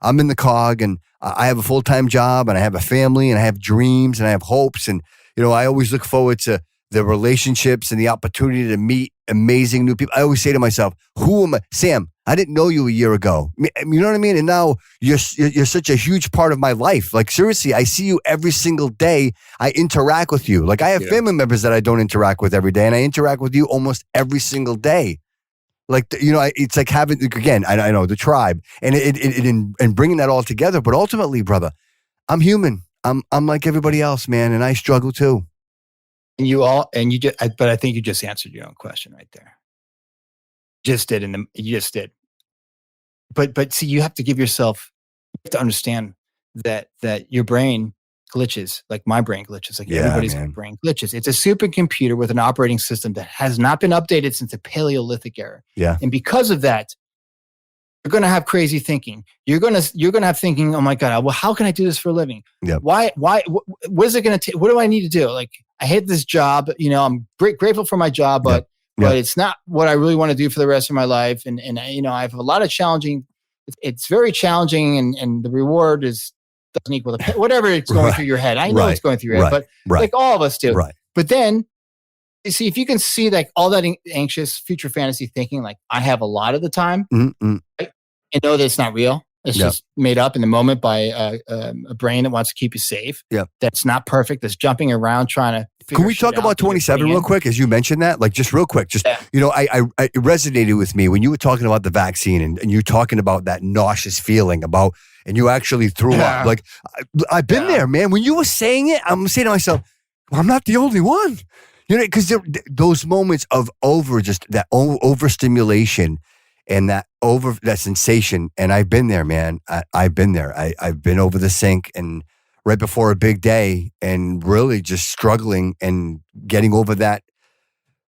in the cog and I have a full-time job and I have a family and I have dreams and I have hopes. And, I always look forward to the relationships and the opportunity to meet amazing new people. I always say to myself, who am I? Sam, I didn't know you a year ago. You know what I mean? And now you're such a huge part of my life. Like seriously, I see you every single day. I interact with you. Like I have family members that I don't interact with every day and I interact with you almost every single day. Like, it's like having, again, I know the tribe and bringing that all together. But ultimately, brother, I'm human. I'm like everybody else, man. And I struggle too. But I think you just answered your own question right there. You just did. But see, you have to to understand that your brain glitches, like my brain glitches, like everybody's brain glitches. It's a supercomputer with an operating system that has not been updated since the Paleolithic era. Yeah. And because of that, you're going to have crazy thinking. You're going to have thinking, oh my God, well, how can I do this for a living? Yep. What is it going to take? What do I need to do? Like, I hate this job. I'm grateful for my job, but it's not what I really want to do for the rest of my life. And I have a lot of challenging. It's very challenging, and the reward doesn't equal the whatever it's going through your head. I know it's going through your head, but like all of us do. Right. But then, you see, if you can see like all that anxious future fantasy thinking, like I have a lot of the time, right? And know that it's not real. It's just made up in the moment by a brain that wants to keep you safe. Yeah, that's not perfect. That's jumping around trying to. Can we talk about 27 real quick as you mentioned that? Like just real quick, it resonated with me when you were talking about the vaccine and you talking about that nauseous feeling about, and you actually threw up. Like I've been there, man. When you were saying it, I'm saying to myself, well, I'm not the only one. Because those moments of overstimulation and that sensation, and I've been there, man. I've been there. I've been over the sink and right before a big day and really just struggling and getting over that,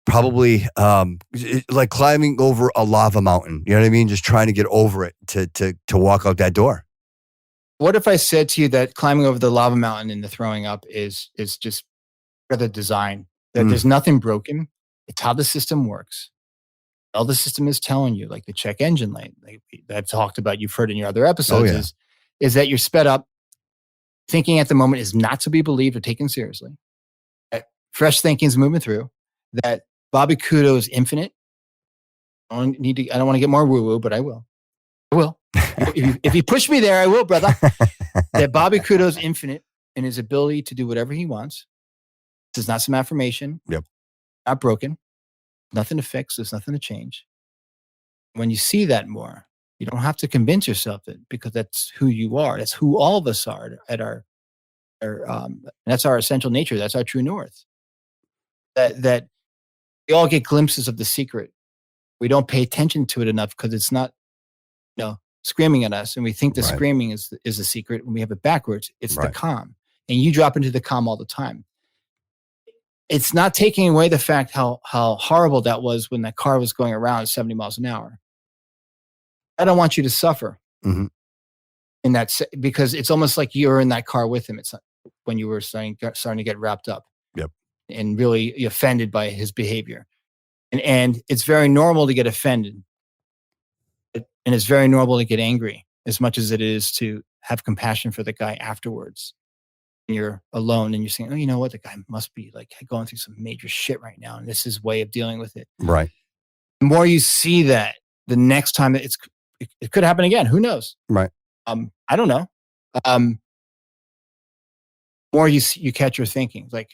probably like climbing over a lava mountain. You know what I mean? Just trying to get over it to walk out that door. What if I said to you that climbing over the lava mountain and the throwing up is just for the design? That there's nothing broken. It's how the system works. All the system is telling you, like the check engine light that I've talked about, you've heard in your other episodes, is that you're sped up. Thinking at the moment is not to be believed or taken seriously. That fresh thinking is moving through. That Bobby Couto is infinite. I don't want to get more woo-woo, but I will. If you push me there, I will, brother. That Bobby Couto is infinite in his ability to do whatever he wants. This is not some affirmation. Yep. Not broken. Nothing to fix. There's nothing to change. When you see that more, you don't have to convince yourself that because that's who you are. That's who all of us are at our that's our essential nature. That's our true north. That we all get glimpses of the secret. We don't pay attention to it enough because it's not, screaming at us. And we think the screaming is the secret. When we have it backwards, it's the calm. And you drop into the calm all the time. it's not taking away the fact how horrible that was when that car was going around 70 miles an hour. I don't want you to suffer. Mm-hmm. In that, because it's almost like you're in that car with him. It's when you were starting to get wrapped up. Yep. And really offended by his behavior. And it's very normal to get offended. And it's very normal to get angry as much as it is to have compassion for the guy afterwards. And you're alone and you're saying, oh, you know what? The guy must be like going through some major shit right now. And this is his way of dealing with it. Right. The more you see that, the next time it could happen again. Who knows? Right. I don't know. More you catch your thinking, like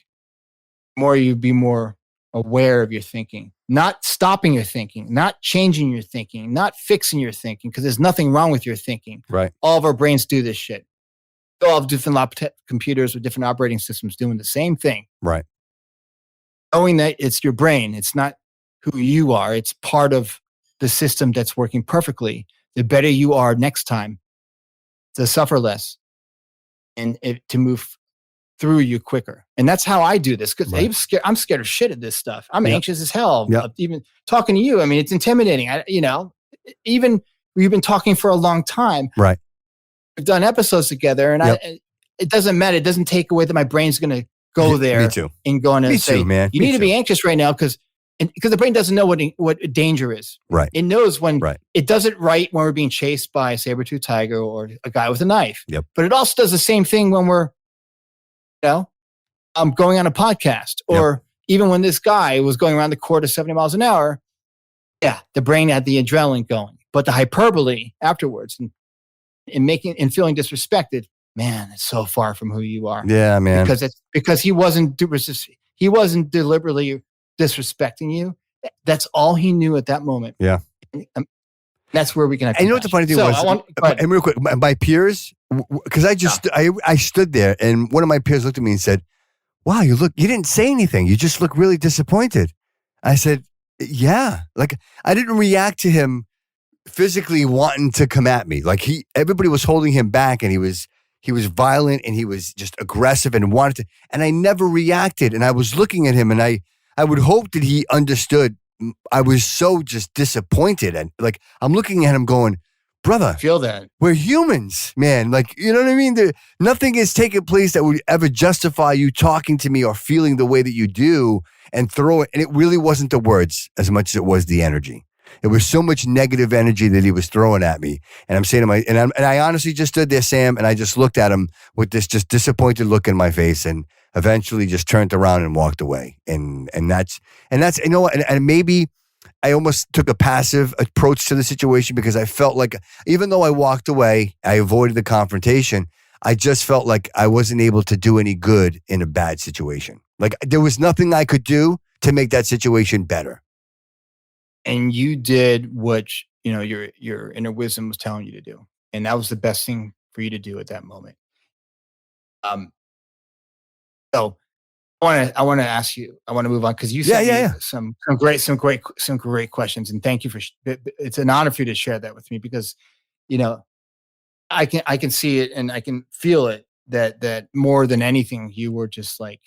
more you be more aware of your thinking, not stopping your thinking, not changing your thinking, not fixing your thinking, because there's nothing wrong with your thinking. Right. All of our brains do this shit. We all have different computers with different operating systems doing the same thing. Right. Knowing that it's your brain, it's not who you are. It's part of the system that's working perfectly. The better you are next time, to suffer less and to move through you quicker. And that's how I do this, because I'm scared of shit of this stuff. I'm anxious as hell. Even talking to you, I mean, it's intimidating. Even we've been talking for a long time. Right. We've done episodes together, and it doesn't matter. It doesn't take away that my brain's going to go there. Me too. And go on and say, man. You need to be anxious right now because the brain doesn't know what danger is. Right. It knows when it does it right when we're being chased by a saber-tooth tiger or a guy with a knife. Yep. But it also does the same thing when we're, going on a podcast, or even when this guy was going around the court at 70 miles an hour. Yeah, the brain had the adrenaline going, but the hyperbole afterwards and feeling disrespected, man, it's so far from who you are. Yeah, man. Because he wasn't deliberately disrespecting you. That's all he knew at that moment. Yeah. That's where we can have. And you know what the funny thing was? And real quick, my peers, because I stood there and one of my peers looked at me and said, wow, you didn't say anything. You just look really disappointed. I said, yeah. Like, I didn't react to him physically wanting to come at me. Like everybody was holding him back, and he was violent and he was just aggressive and wanted to, and I never reacted. And I was looking at him, and I would hope that he understood. I was so just disappointed. And like, I'm looking at him going, brother, I feel that we're humans, man. Like, you know what I mean? Nothing has taken place that would ever justify you talking to me or feeling the way that you do and throw it. And it really wasn't the words as much as it was the energy. It was so much negative energy that he was throwing at me. And I'm saying to and I honestly just stood there, Sam, and I just looked at him with this just disappointed look in my face, and eventually just turned around and walked away. And that's, you know what? And maybe I almost took a passive approach to the situation, because I felt like, even though I walked away, I avoided the confrontation. I just felt like I wasn't able to do any good in a bad situation. Like, there was nothing I could do to make that situation better. And you did what your inner wisdom was telling you to do, and that was the best thing for you to do at that moment. So I want to ask you. I want to move on, because you sent me some great questions, and thank you for. It's an honor for you to share that with me, because I can see it and I can feel it that more than anything you were just like,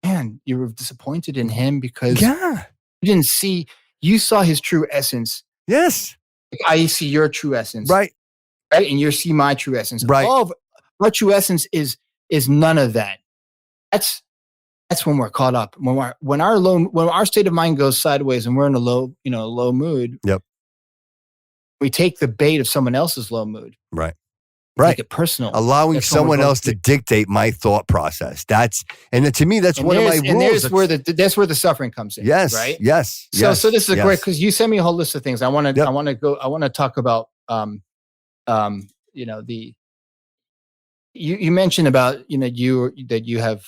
man, you were disappointed in him because you didn't see. You saw his true essence. Yes. Like I see your true essence. Right. Right. And you see my true essence. Right. All of our true essence is none of that. That's when we're caught up. When our state of mind goes sideways and we're in a low mood. Yep. We take the bait of someone else's low mood. Right. Make it personal. Allowing someone else to dictate my thought process. To me, that's one of my rules. And that's where the suffering comes in. Yes. Right. Yes. So this is great, because you sent me a whole list of things. I want to talk about. You mentioned about that you have.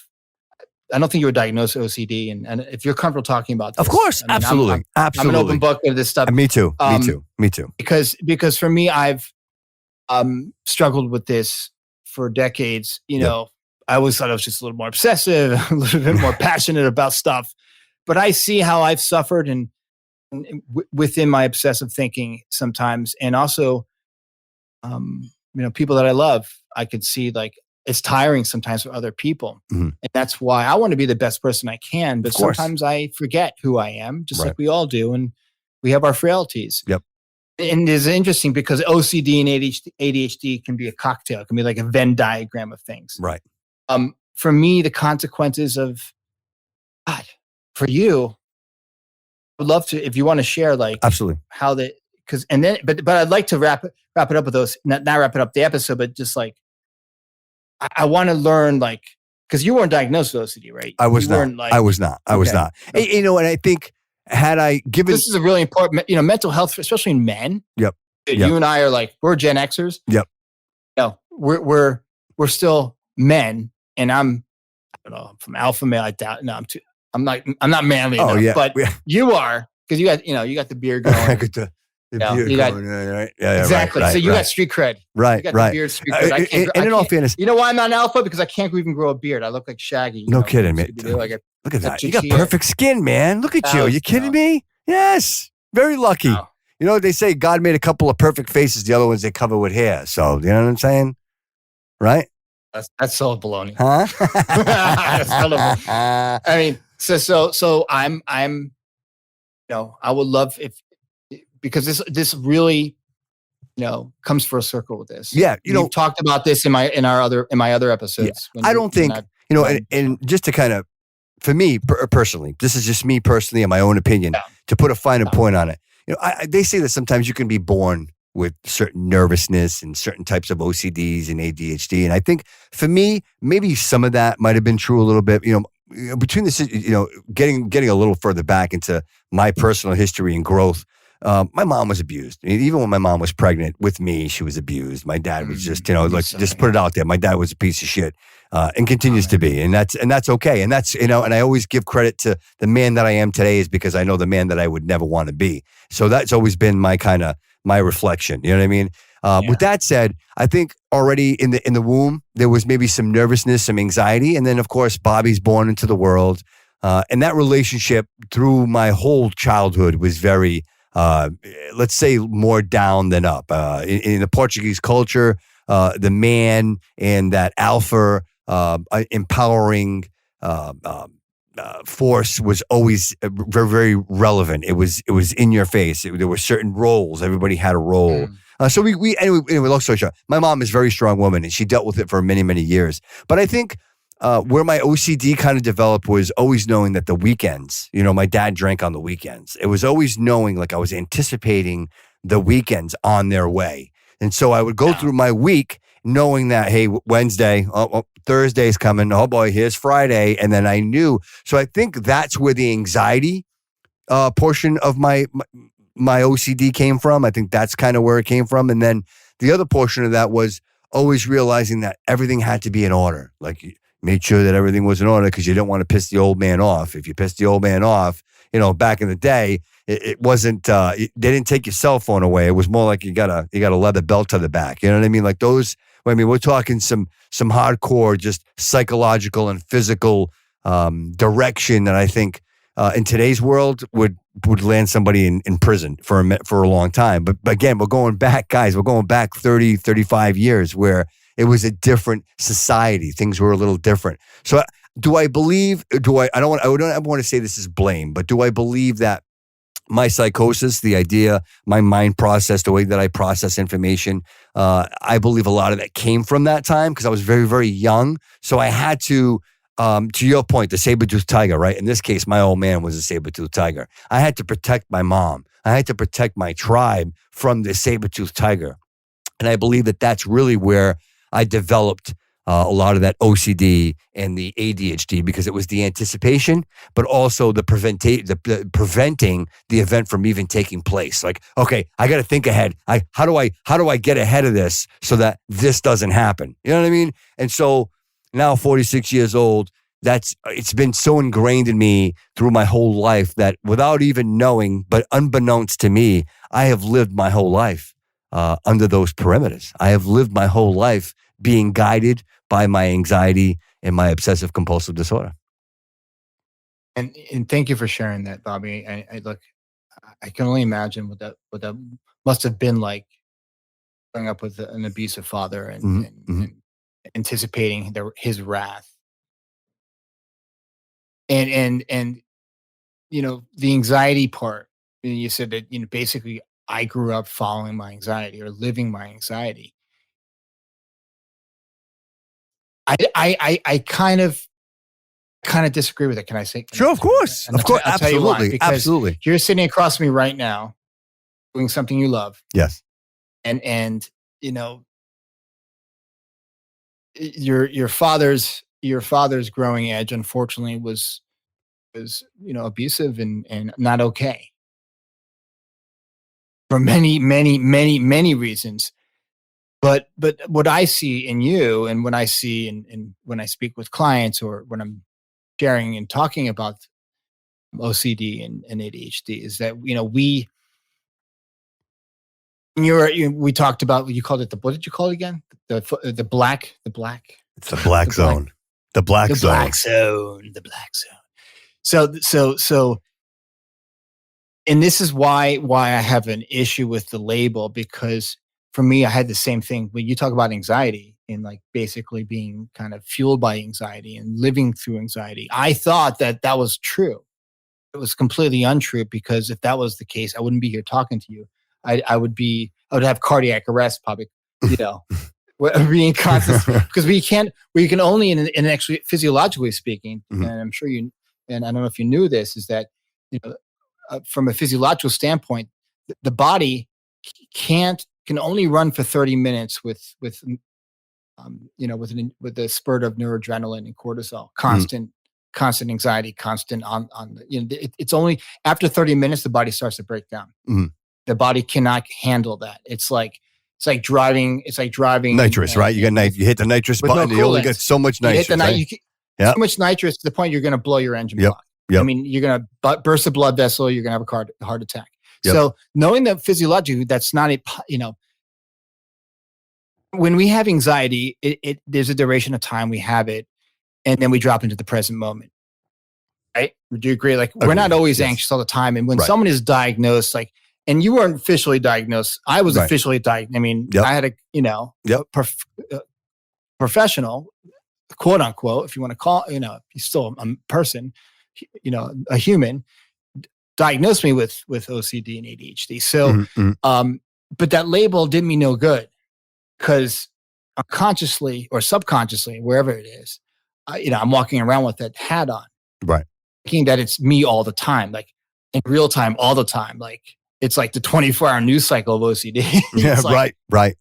I don't think you were diagnosed with OCD, and if you're comfortable talking about this, of course, absolutely. I'm an open book of this stuff. Me too. Me too. Because for me, I've struggled with this for decades. I always thought I was just a little more obsessive, a little bit more passionate about stuff. But I see how I've suffered and within my obsessive thinking sometimes, and also, people that I love, I could see like it's tiring sometimes for other people. Mhm. And that's why I want to be the best person I can. But Of course. sometimes I forget who I am, just Right. like we all do. And we have our frailties. Yep. And it's interesting because OCD and ADHD can be a cocktail. It can be like a Venn diagram of things. Right. For me, the consequences of God, for you, I would love to, if you want to share, like Absolutely. how they, because, and then, but I'd like to wrap it up with those, not wrap it up the episode, but just like, I want to learn, like, because you weren't diagnosed with OCD, right? I was you not. weren't, like, I was not. I was not. Okay. And, and I think had I given, this is a really important, mental health, especially in men. Yep. You and I are like, we're Gen Xers. Yep. No, we're still men, and I don't know, from alpha male. I doubt. No, I'm not manly enough. yeah. But you are, because you got the beard going. I got the beard going. Right. Yeah, exactly. Right, so you got street cred. Right. You got right. the beard street cred. And in all fairness, you know why I'm not an alpha? Because I can't even grow a beard. I look like Shaggy. No kidding, man. Like look at that. You got perfect skin, man. Look at you. Are you kidding me? Yes. Very lucky. No. You know what they say? God made a couple of perfect faces. The other ones they cover with hair. So, you know what I'm saying? Right? That's so baloney. Huh? I mean, so I'm, I would love if, because this really, comes full circle with this. Yeah. We've talked about this in my other episodes. Yeah. I don't think, and just to kind of, for me personally, this is just me personally and my own opinion, to put a finer point on it. They say that sometimes you can be born with certain nervousness and certain types of OCDs and ADHD. And I think for me, maybe some of that might have been true a little bit, between this, getting a little further back into my personal history and growth. My mom was abused. Even when my mom was pregnant with me, she was abused. My dad was just, just put it out there. My dad was a piece of shit, and continues to be, and that's okay. And that's, and I always give credit to the man that I am today is because I know the man that I would never want to be. So that's always been my reflection. You know what I mean? With that said, I think already in the womb, there was maybe some nervousness, some anxiety. And then of course, Bobby's born into the world. And that relationship through my whole childhood was very, let's say, more down than up. In the Portuguese culture, the man and that alpha empowering force was always very, very relevant. It was in your face. There were certain roles. Everybody had a role. So anyway, long story short, my mom is a very strong woman and she dealt with it for many, many years. But I think where my OCD kind of developed was always knowing that the weekends, my dad drank on the weekends. It was always knowing, like I was anticipating the weekends on their way. And so I would go through my week knowing that, hey, Wednesday, Thursday's coming. Oh boy, here's Friday. And then I knew. So I think that's where the anxiety portion of my OCD came from. I think that's kind of where it came from. And then the other portion of that was always realizing that everything had to be in order. Like you made sure that everything was in order because you didn't want to piss the old man off. If you pissed the old man off, back in the day, it wasn't, they didn't take your cell phone away. It was more like you got a leather belt to the back. You know what I mean? Like those, we're talking some hardcore, just psychological and physical direction that I think in today's world would land somebody in prison for a long time. But again, we're going back 30, 35 years where it was a different society. Things were a little different. So do I believe, I don't ever want to say this is blame, but do I believe that my psychosis, the idea, my mind process, the way that I process information, I believe a lot of that came from that time because I was very, very young. So I had to your point, the saber-toothed tiger, right? In this case, my old man was a saber-toothed tiger. I had to protect my mom. I had to protect my tribe from the saber-toothed tiger. And I believe that that's really where I developed a lot of that OCD and the ADHD because it was the anticipation, but also the preventing the event from even taking place. Like, okay, I got to think ahead. How do I get ahead of this so that this doesn't happen? You know what I mean? And so now 46 years old, it's been so ingrained in me through my whole life that without even knowing, but unbeknownst to me, I have lived my whole life under those perimeters. I have lived my whole life being guided by my anxiety and my obsessive compulsive disorder. And thank you for sharing that, Bobby. I can only imagine what that must have been like growing up with an abusive father and anticipating his wrath. And the anxiety part. You said that basically I grew up following my anxiety or living my anxiety. I kind of disagree with it. Can I say? Sure, of course, I'll tell you why, because absolutely. You're sitting across from me right now, doing something you love. Yes, and your father's growing edge, unfortunately, was abusive and not okay for many reasons. But what I see in you, and what I see in when I speak with clients, or when I'm sharing and talking about OCD and ADHD, is that we talked about, you called it what did you call it again? The black. It's the black zone. The black zone. The black zone. So, and this is why I have an issue with the label, because for me, I had the same thing. When you talk about anxiety and like basically being kind of fueled by anxiety and living through anxiety, I thought that was true. It was completely untrue, because if that was the case, I wouldn't be here talking to you. I would have cardiac arrest, probably, being conscious, because we can only, in actually physiologically speaking, and I'm sure and I don't know if you knew this, is that, from a physiological standpoint, the body can only run for 30 minutes with a spurt of noradrenaline and cortisol, constant anxiety, constant it's only after 30 minutes the body starts to break down. The body cannot handle that. It's like driving nitrous, right? You hit the nitrous button, you only get so much nitrous. So much nitrous to the point you're going to blow your engine block. Yep. I mean, you're going to burst a blood vessel, you're going to have a heart attack. Yep. So knowing that physiologically, that's not when we have anxiety, there's a duration of time we have it, and then we drop into the present moment. Right? Would you agree? Like, we're not always anxious all the time. And when someone is diagnosed, and you weren't officially diagnosed, I was officially diagnosed. I mean, I had a professional, quote unquote, if you want to call, he's still a person, a human, diagnosed me with OCD and ADHD. So, but that label did me no good, because unconsciously or subconsciously, wherever it is, I'm walking around with that hat on, right? Thinking that it's me all the time, like in real time, all the time. Like, it's like the 24-hour news cycle of OCD. Right. Right?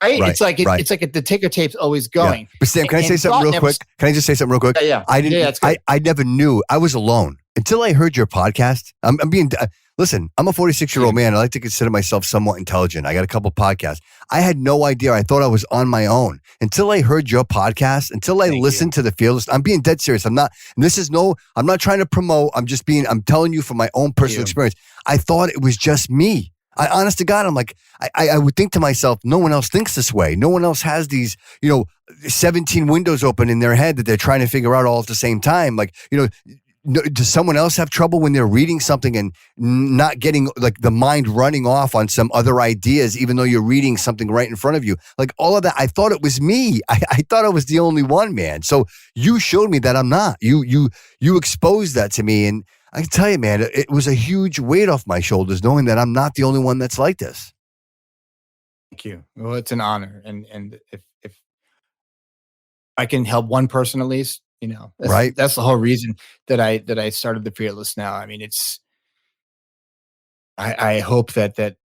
It's like the ticker tape's always going. Yeah. But Sam, can I say something real quick? Can I just say something real quick? Yeah. I never knew. I was alone until I heard your podcast. Listen, I'm a 46-year-old man. I like to consider myself somewhat intelligent. I got a couple podcasts. I had no idea. I thought I was on my own until I heard your podcast, until I listened to the Fearless. I'm being dead serious. I'm not trying to promote. I'm telling you from my own personal experience. I thought it was just me. Honest to God, I'm like, I would think to myself, no one else thinks this way. No one else has these, 17 windows open in their head that they're trying to figure out all at the same time. Like, does someone else have trouble when they're reading something and not getting like the mind running off on some other ideas, even though you're reading something right in front of you? Like all of that, I thought it was me. I thought I was the only one, man. So you showed me that I'm not. You exposed that to me, and I can tell you, man, it was a huge weight off my shoulders knowing that I'm not the only one that's like this. Thank you. Well, it's an honor, and if I can help one person at least, that's the whole reason that I started the Fearless now. I mean, I hope that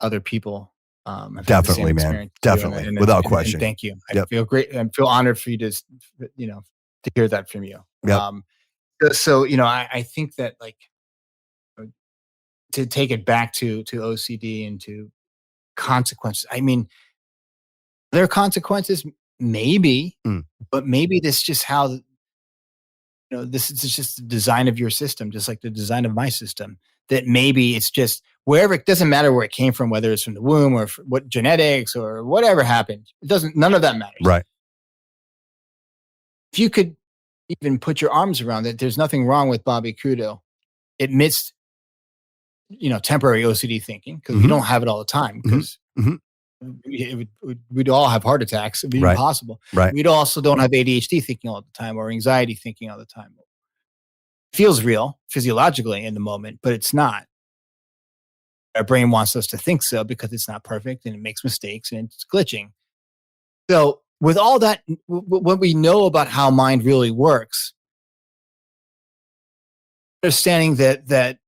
other people have definitely, man, definitely, without question. And thank you. I feel great. I feel honored for you to hear that from you. Yep. So I think that, like, to take it back to OCD and to consequences. I mean, there are consequences, maybe, but maybe this is just how. This is just the design of your system, just like the design of my system. That maybe it's just wherever, it doesn't matter where it came from, whether it's from the womb or what genetics or whatever happened. It doesn't. None of that matters. Right. If you could even put your arms around it, there's nothing wrong with Bobby Couto amidst temporary OCD thinking, because we don't have it all the time. Because we'd all have heart attacks. It'd be Right. impossible. Right. We'd also don't have ADHD thinking all the time or anxiety thinking all the time. It feels real physiologically in the moment, but it's not. Our brain wants us to think so because it's not perfect and it makes mistakes and it's glitching. So with all that, what we know about how mind really works, understanding that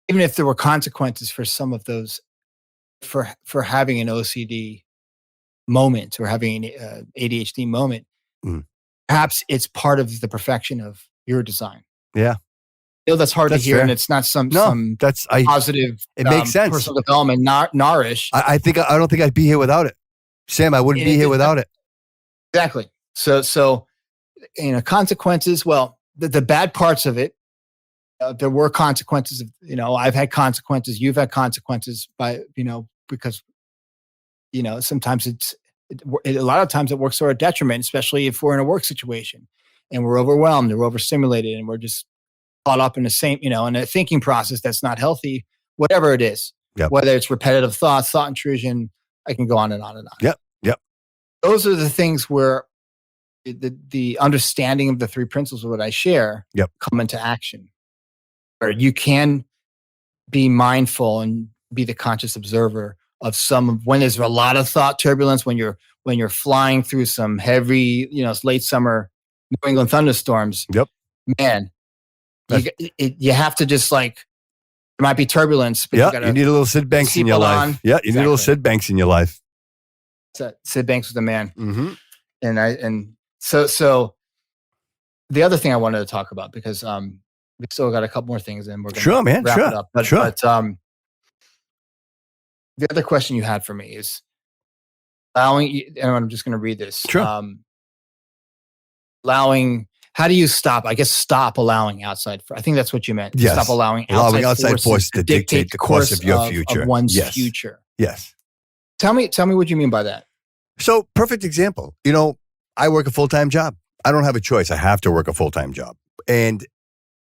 even if there were consequences for some of those, for having an OCD moment or having an ADHD moment, perhaps it's part of the perfection of your design. Yeah. I know that's hard to hear, fair. and it's not some positive. It makes sense. Personal development, nourish. I don't think I'd be here without it, Sam. I wouldn't be here without it. Exactly. So consequences. Well, the bad parts of it. There were consequences of, I've had consequences. You've had consequences because, sometimes a lot of times it works to our detriment, especially if we're in a work situation and we're overwhelmed or overstimulated and we're just caught up in the same, in a thinking process that's not healthy, whatever it is, whether it's repetitive thought intrusion, I can go on and on and on. Yep. Those are the things where the understanding of the three principles of what I share come into action. Or you can be mindful and be the conscious observer of when there's a lot of thought turbulence, when you're flying through some heavy, late summer New England thunderstorms. Yep. Man, you have to just there might be turbulence, but you need a little Sid Banks in your life. Yeah, you need a little Sid Banks in your life. Sid Banks was the man. Mm-hmm. So the other thing I wanted to talk about, because we still got a couple more things and we're going to wrap it up. But the other question you had for me is allowing, and I'm just going to read this. Sure. How do you stop? I guess stop allowing outside. I think that's what you meant. Yes. Stop allowing outside forces to dictate the course of your future. Of one's future. Yes. Tell me what you mean by that. So, perfect example. I work a full-time job. I don't have a choice. I have to work a full-time job. And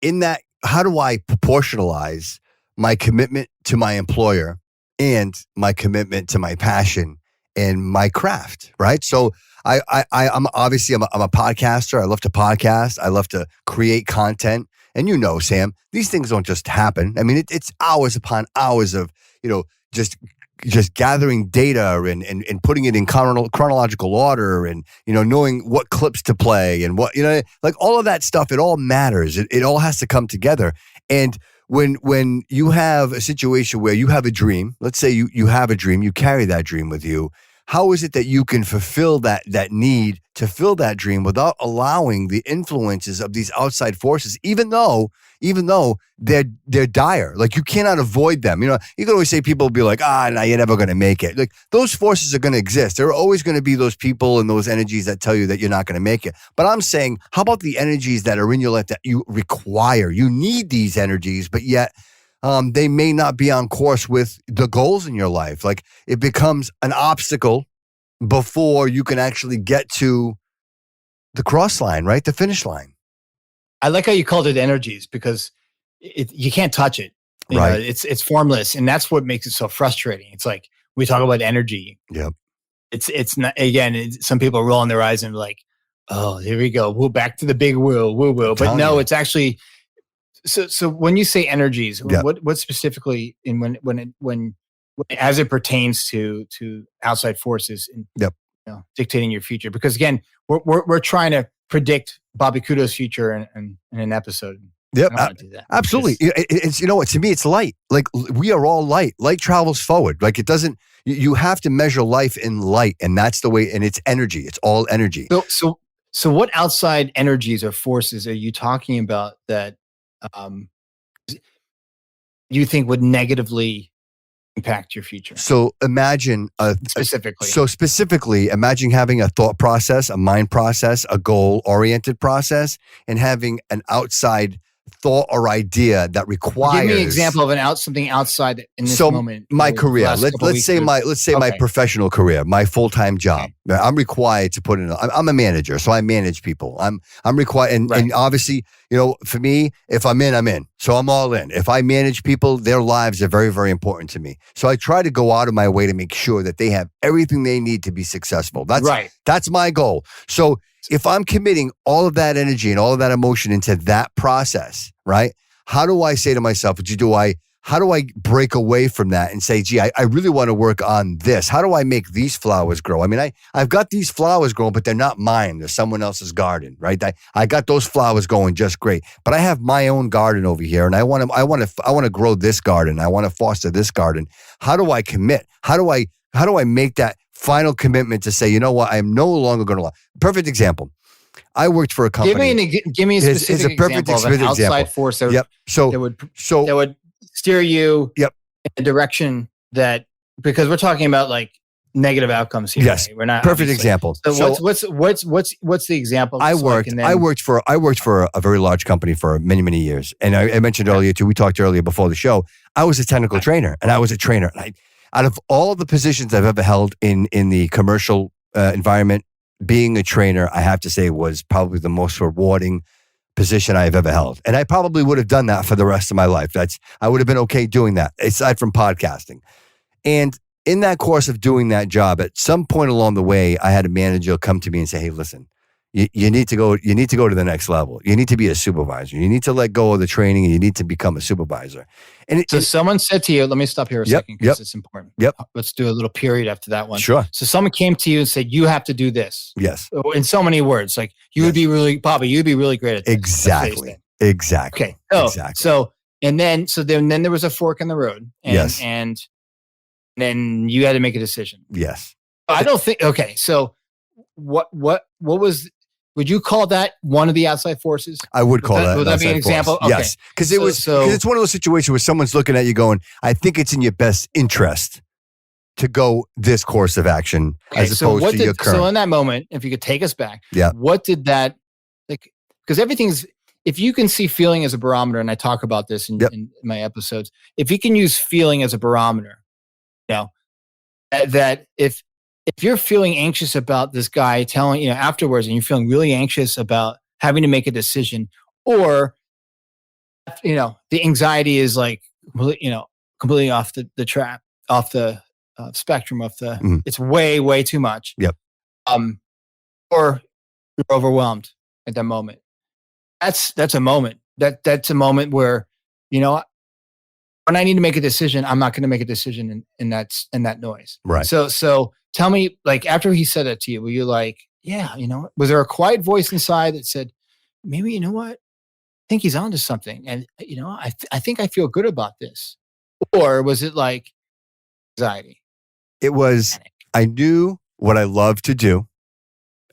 in that, how do I proportionalize my commitment to my employer and my commitment to my passion and my craft, right? So I'm obviously a podcaster. I love to podcast. I love to create content. And Sam, these things don't just happen. I mean, it's hours upon hours of, just gathering data and putting it in chronological order and, knowing what clips to play and what, all of that stuff, it all matters. It all has to come together. And when you have a situation where you have a dream, let's say you have a dream, you carry that dream with you, how is it that you can fulfill that need to fill that dream without allowing the influences of these outside forces, even though they're dire? Like, you cannot avoid them. You can always say, people will be like, no, you're never going to make it. Like, those forces are going to exist. There are always going to be those people and those energies that tell you that you're not going to make it. But I'm saying, how about the energies that are in your life that you require? You need these energies, but yet they may not be on course with the goals in your life. Like, it becomes an obstacle before you can actually get to the cross line, right? The finish line. I like how you called it energies, because you can't touch it. Right. It's formless, and that's what makes it so frustrating. It's like, we talk about energy. Yep. It's not, again, some people are rolling their eyes and like, oh, here we go. We're back to the big woo. But no, it's actually, so when you say energies, what specifically when as it pertains to outside forces and dictating your future? Because again, we're trying to predict Bobby Couto's future in an episode. Yep, I don't want to do that. Absolutely. It's to me, it's light. Like, we are all light. Light travels forward. Like, it doesn't. You have to measure life in light, and that's the way. And it's energy. It's all energy. So what outside energies or forces are you talking about that you think would negatively impact your future? So imagine specifically, imagine having a thought process, a mind process, a goal-oriented process, and having an outside thought or idea that requires. Give me an example of something outside in this moment. My career. Let's say my professional career, my full-time job. Okay. I'm required to put in. I'm a manager, so I manage people. I'm required, and obviously, for me, if I'm in, I'm in. So I'm all in. If I manage people, their lives are very, very important to me. So I try to go out of my way to make sure that they have everything they need to be successful. That's my goal. So if I'm committing all of that energy and all of that emotion into that process, right? How do I say to myself, how do I break away from that and say, gee, I really want to work on this. How do I make these flowers grow? I mean, I've got these flowers growing, but they're not mine. They're someone else's garden, right? I got those flowers going just great, but I have my own garden over here, and I want to grow this garden. I want to foster this garden. How do I commit? How do I make that final commitment to say, you know what? I am no longer going to lie. Perfect example. I worked for a company. Give me a specific example of an outside force that would steer you in a direction that, because we're talking about like negative outcomes here. Yes, right? We're not perfect example. So what's the example? I worked for a very large company for many, many years, and I mentioned earlier too. We talked earlier before the show. I was a technical trainer, and I was a trainer. And out of all the positions I've ever held in the commercial environment, being a trainer, I have to say, was probably the most rewarding position I've ever held. And I probably would have done that for the rest of my life. I would have been okay doing that, aside from podcasting. And in that course of doing that job, at some point along the way, I had a manager come to me and say, hey, listen, you need to go to the next level. You need to be a supervisor. You need to let go of the training, and you need to become a supervisor. And someone said to you, let me stop here a second because it's important. Let's do a little period after that one. Sure. So someone came to you and said, you have to do this. Yes. In so many words, like would be really, Bobby, you'd be really great at this. Exactly. Okay. So then there was a fork in the road. And then you had to make a decision. Yes. I don't think, okay. So what was, would you call that one of the outside forces? I would call that. Would that be an example? Okay. Yes, because it's one of those situations where someone's looking at you going, I think it's in your best interest to go this course of action as opposed to your current. So in that moment, if you could take us back, what did that, like, because if you can see feeling as a barometer, and I talk about this in my episodes, if you can use feeling as a barometer, that if you're feeling anxious about this guy telling, afterwards, and you're feeling really anxious about having to make a decision, or, the anxiety is like, completely off the trap, off the spectrum of it's way, way too much. Yep. Or you're overwhelmed at that moment. That's a moment. That's a moment where, when I need to make a decision, I'm not going to make a decision in that noise. Right. So tell me, like, after he said that to you, were you like, was there a quiet voice inside that said, maybe, you know what? I think he's onto something. And, I think I feel good about this. Or was it like anxiety? It was, panic? I knew what I loved to do.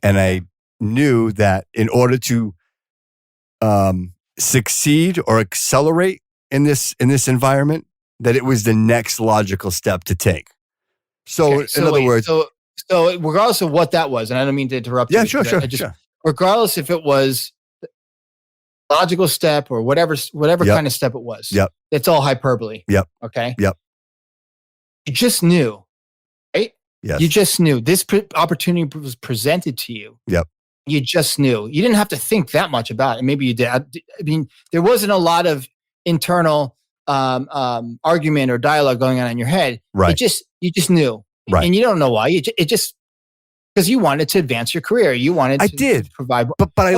And I knew that in order to succeed or accelerate in this environment, that it was the next logical step to take. So, in other words, so regardless of what that was, and I don't mean to interrupt. Yeah, you, sure. Regardless if it was a logical step or whatever kind of step it was. Yep. It's all hyperbole. Yep. Okay. Yep. You just knew, right? Yes. You just knew this opportunity was presented to you. Yep. You just knew. You didn't have to think that much about it. Maybe you did. I mean, there wasn't a lot of internal argument or dialogue going on in your head. Right. You just knew. Right. And you don't know why. It just because you wanted to advance your career. You wanted to provide. But I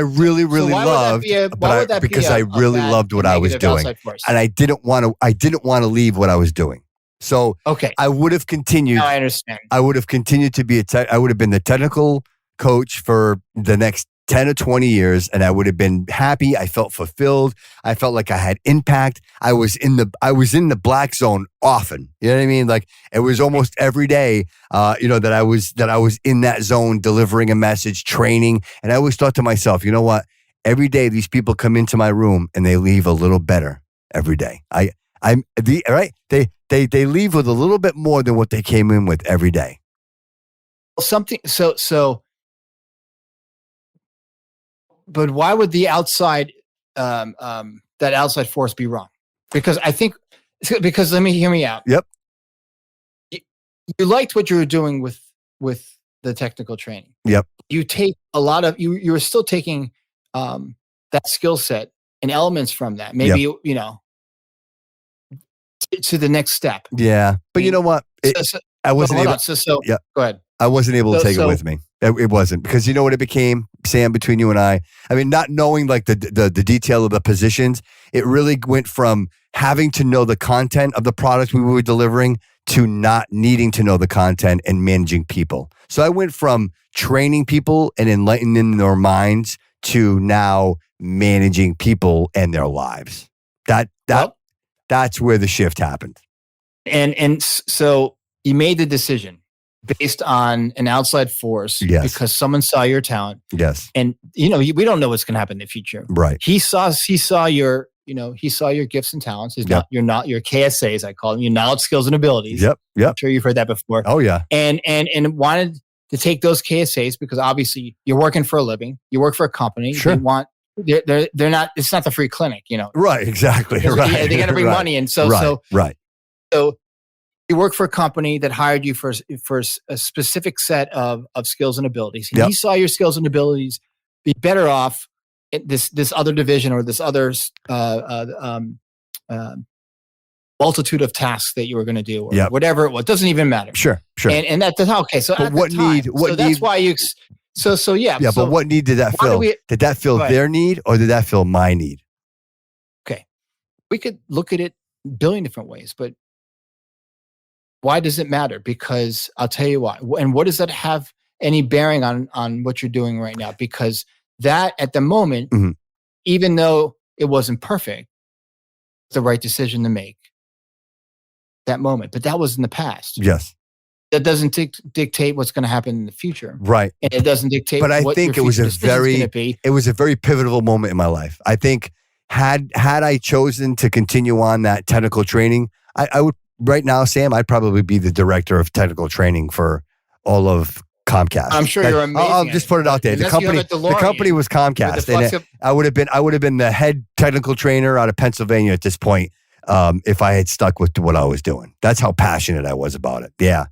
really loved. Because I really loved what I was doing, and I didn't want to leave what I was doing. So I would have continued. Now I understand. I would have continued to be I would have been the technical coach for the next 10 or 20 years, and I would have been happy. I felt fulfilled. I felt like I had impact. I was in the black zone often. You know what I mean? Like it was almost every day, that I was in that zone delivering a message, training. And I always thought to myself, you know what? Every day these people come into my room and they leave a little better every day. They leave with a little bit more than what they came in with every day. But why would the outside that outside force be wrong? Because let me hear me out. Yep. You liked what you were doing with the technical training. Yep. You take a lot of you were still taking that skill set and elements from that. Maybe you know to the next step. Yeah, but you know what? I wasn't able. Yeah, go ahead. I wasn't able to take it with me. It wasn't, because you know what it became, Sam, between you and I mean, not knowing like the detail of the positions, it really went from having to know the content of the product we were delivering to not needing to know the content and managing people. So I went from training people and enlightening their minds to now managing people and their lives. That's where the shift happened. And so you made the decision based on an outside force, because someone saw your talent. Yes. And you know, we don't know what's going to happen in the future. Right. He saw your, he saw your gifts and talents. You're not your KSAs, I call them, your knowledge, skills, and abilities. Yep. I'm sure you've heard that before. Oh yeah. And wanted to take those KSAs because obviously you're working for a living. You work for a company. Sure. They're not. It's not the free clinic, Right. Exactly. Right. They got to bring money in. So you work for a company that hired you for a specific set of skills and abilities. And he saw your skills and abilities be better off in this other division or this other multitude of tasks that you were going to do, or whatever it was. Doesn't even matter. Sure. And that's okay. So but what time, need? What so need? that's why you. Yeah. But what need did that fill? Did that fill their need, or did that fill my need? Okay, we could look at it a billion different ways, but why does it matter? Because I'll tell you why. And what does that have any bearing on what you're doing right now? Because that at the moment, even though it wasn't perfect, it's the right decision to make that moment. But that was in the past. Yes. That doesn't dictate what's going to happen in the future. Right. And it doesn't dictate but I what think your it was future decision's gonna be. It was a very pivotal moment in my life. I think had I chosen to continue on that technical training, I would. Right now, Sam, I'd probably be the director of technical training for all of Comcast. I'm sure you're amazing. I'll just put it out there. The company was Comcast, and I would have been the head technical trainer out of Pennsylvania at this point if I had stuck with what I was doing. That's how passionate I was about it. Yeah.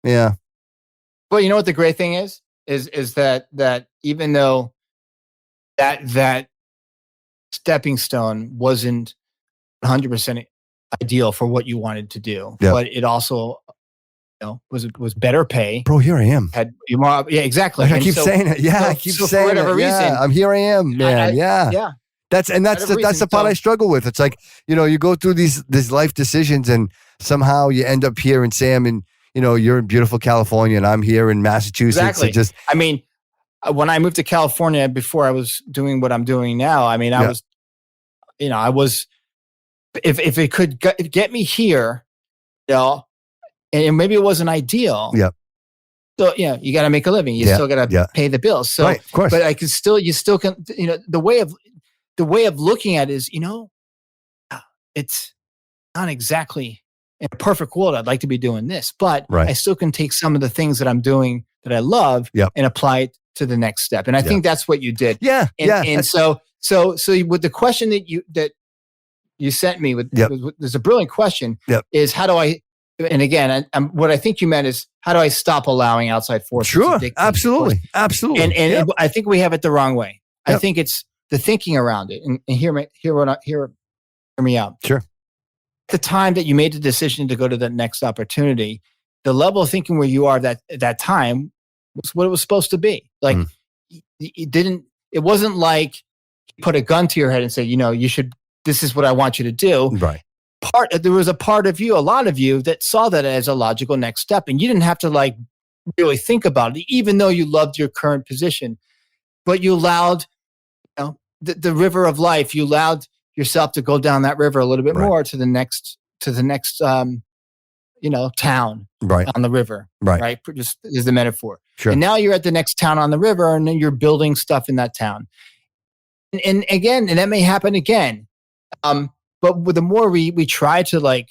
Well, you know what the great thing is that even though that stepping stone wasn't 100% ideal for what you wanted to do, but it also, was better pay. Bro, here I am. Exactly. Like I keep saying it. Yeah, I keep saying for whatever it. reason, I'm here. I am, man. Yeah. That's the part I struggle with. It's like, you go through these life decisions, and somehow you end up here in Sam, and you're in beautiful California, and I'm here in Massachusetts. Exactly. I mean, when I moved to California before I was doing what I'm doing now, I mean, I was. If it could get me here, and maybe it wasn't ideal. Yeah. So you got to make a living. You still got to pay the bills. So, right, of course. But you still can. The way of looking at it is, it's not exactly in a perfect world. I'd like to be doing this, but I still can take some of the things that I'm doing that I love and apply it to the next step. And I think that's what you did. Yeah. And so with the question that you sent me with, there's a brilliant question. Is how do I? And again, what I think you meant is how do I stop allowing outside forces? Sure, absolutely. And I think we have it the wrong way. I think it's the thinking around it. And hear me out. Sure. The time that you made the decision to go to the next opportunity, the level of thinking where you are that time was what it was supposed to be. Like it wasn't like you put a gun to your head and say, you should. This is what I want you to do. Right. There was a part of you, a lot of you, that saw that as a logical next step, and you didn't have to really think about it, even though you loved your current position. But you allowed, the river of life. You allowed yourself to go down that river a little bit more to the next, town on the river. Right. Just is the metaphor. Sure. And now you're at the next town on the river, and then you're building stuff in that town. And again, and that may happen again. But the more we try to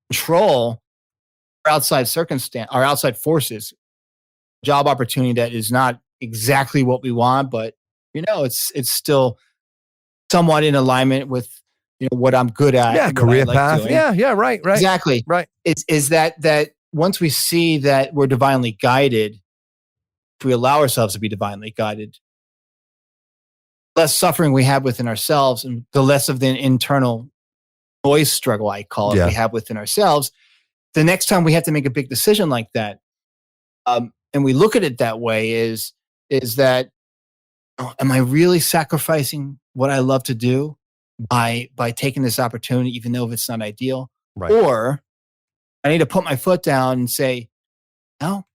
control our outside circumstance, our outside forces, job opportunity that is not exactly what we want, but it's still somewhat in alignment with what I'm good at. Yeah, and what career I like path. doing. Yeah, right. Exactly. Right. Is that once we see that we're divinely guided, if we allow ourselves to be divinely guided, less suffering we have within ourselves and the less of the internal noise struggle, I call it, we have within ourselves. The next time we have to make a big decision like that, and we look at it that way, is that, am I really sacrificing what I love to do by taking this opportunity, even though it's not ideal? Right. Or I need to put my foot down and say, no,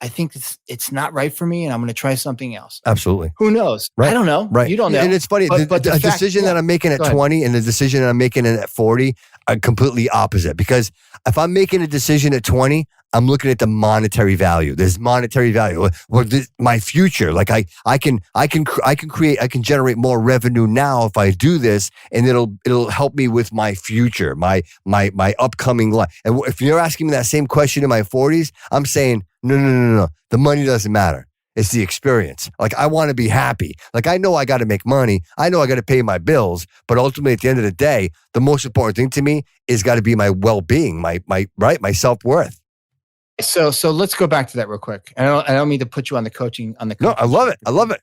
I think it's not right for me, and I'm going to try something else. Absolutely. Who knows? Right. I don't know. Right. You don't know. And it's funny, but the decision that I'm making at 20 and the decision that I'm making at 40 are completely opposite. Because if I'm making a decision at 20, I'm looking at the monetary value. There's monetary value. Well, my future, like I can generate more revenue now if I do this, and it'll help me with my future, my upcoming life. And if you're asking me that same question in my 40s, I'm saying no. The money doesn't matter. It's the experience. Like, I want to be happy. Like, I know I got to make money. I know I got to pay my bills. But ultimately, at the end of the day, the most important thing to me is got to be my well-being, my self-worth. So let's go back to that real quick. I don't mean to put you on the coaching. No, I love it.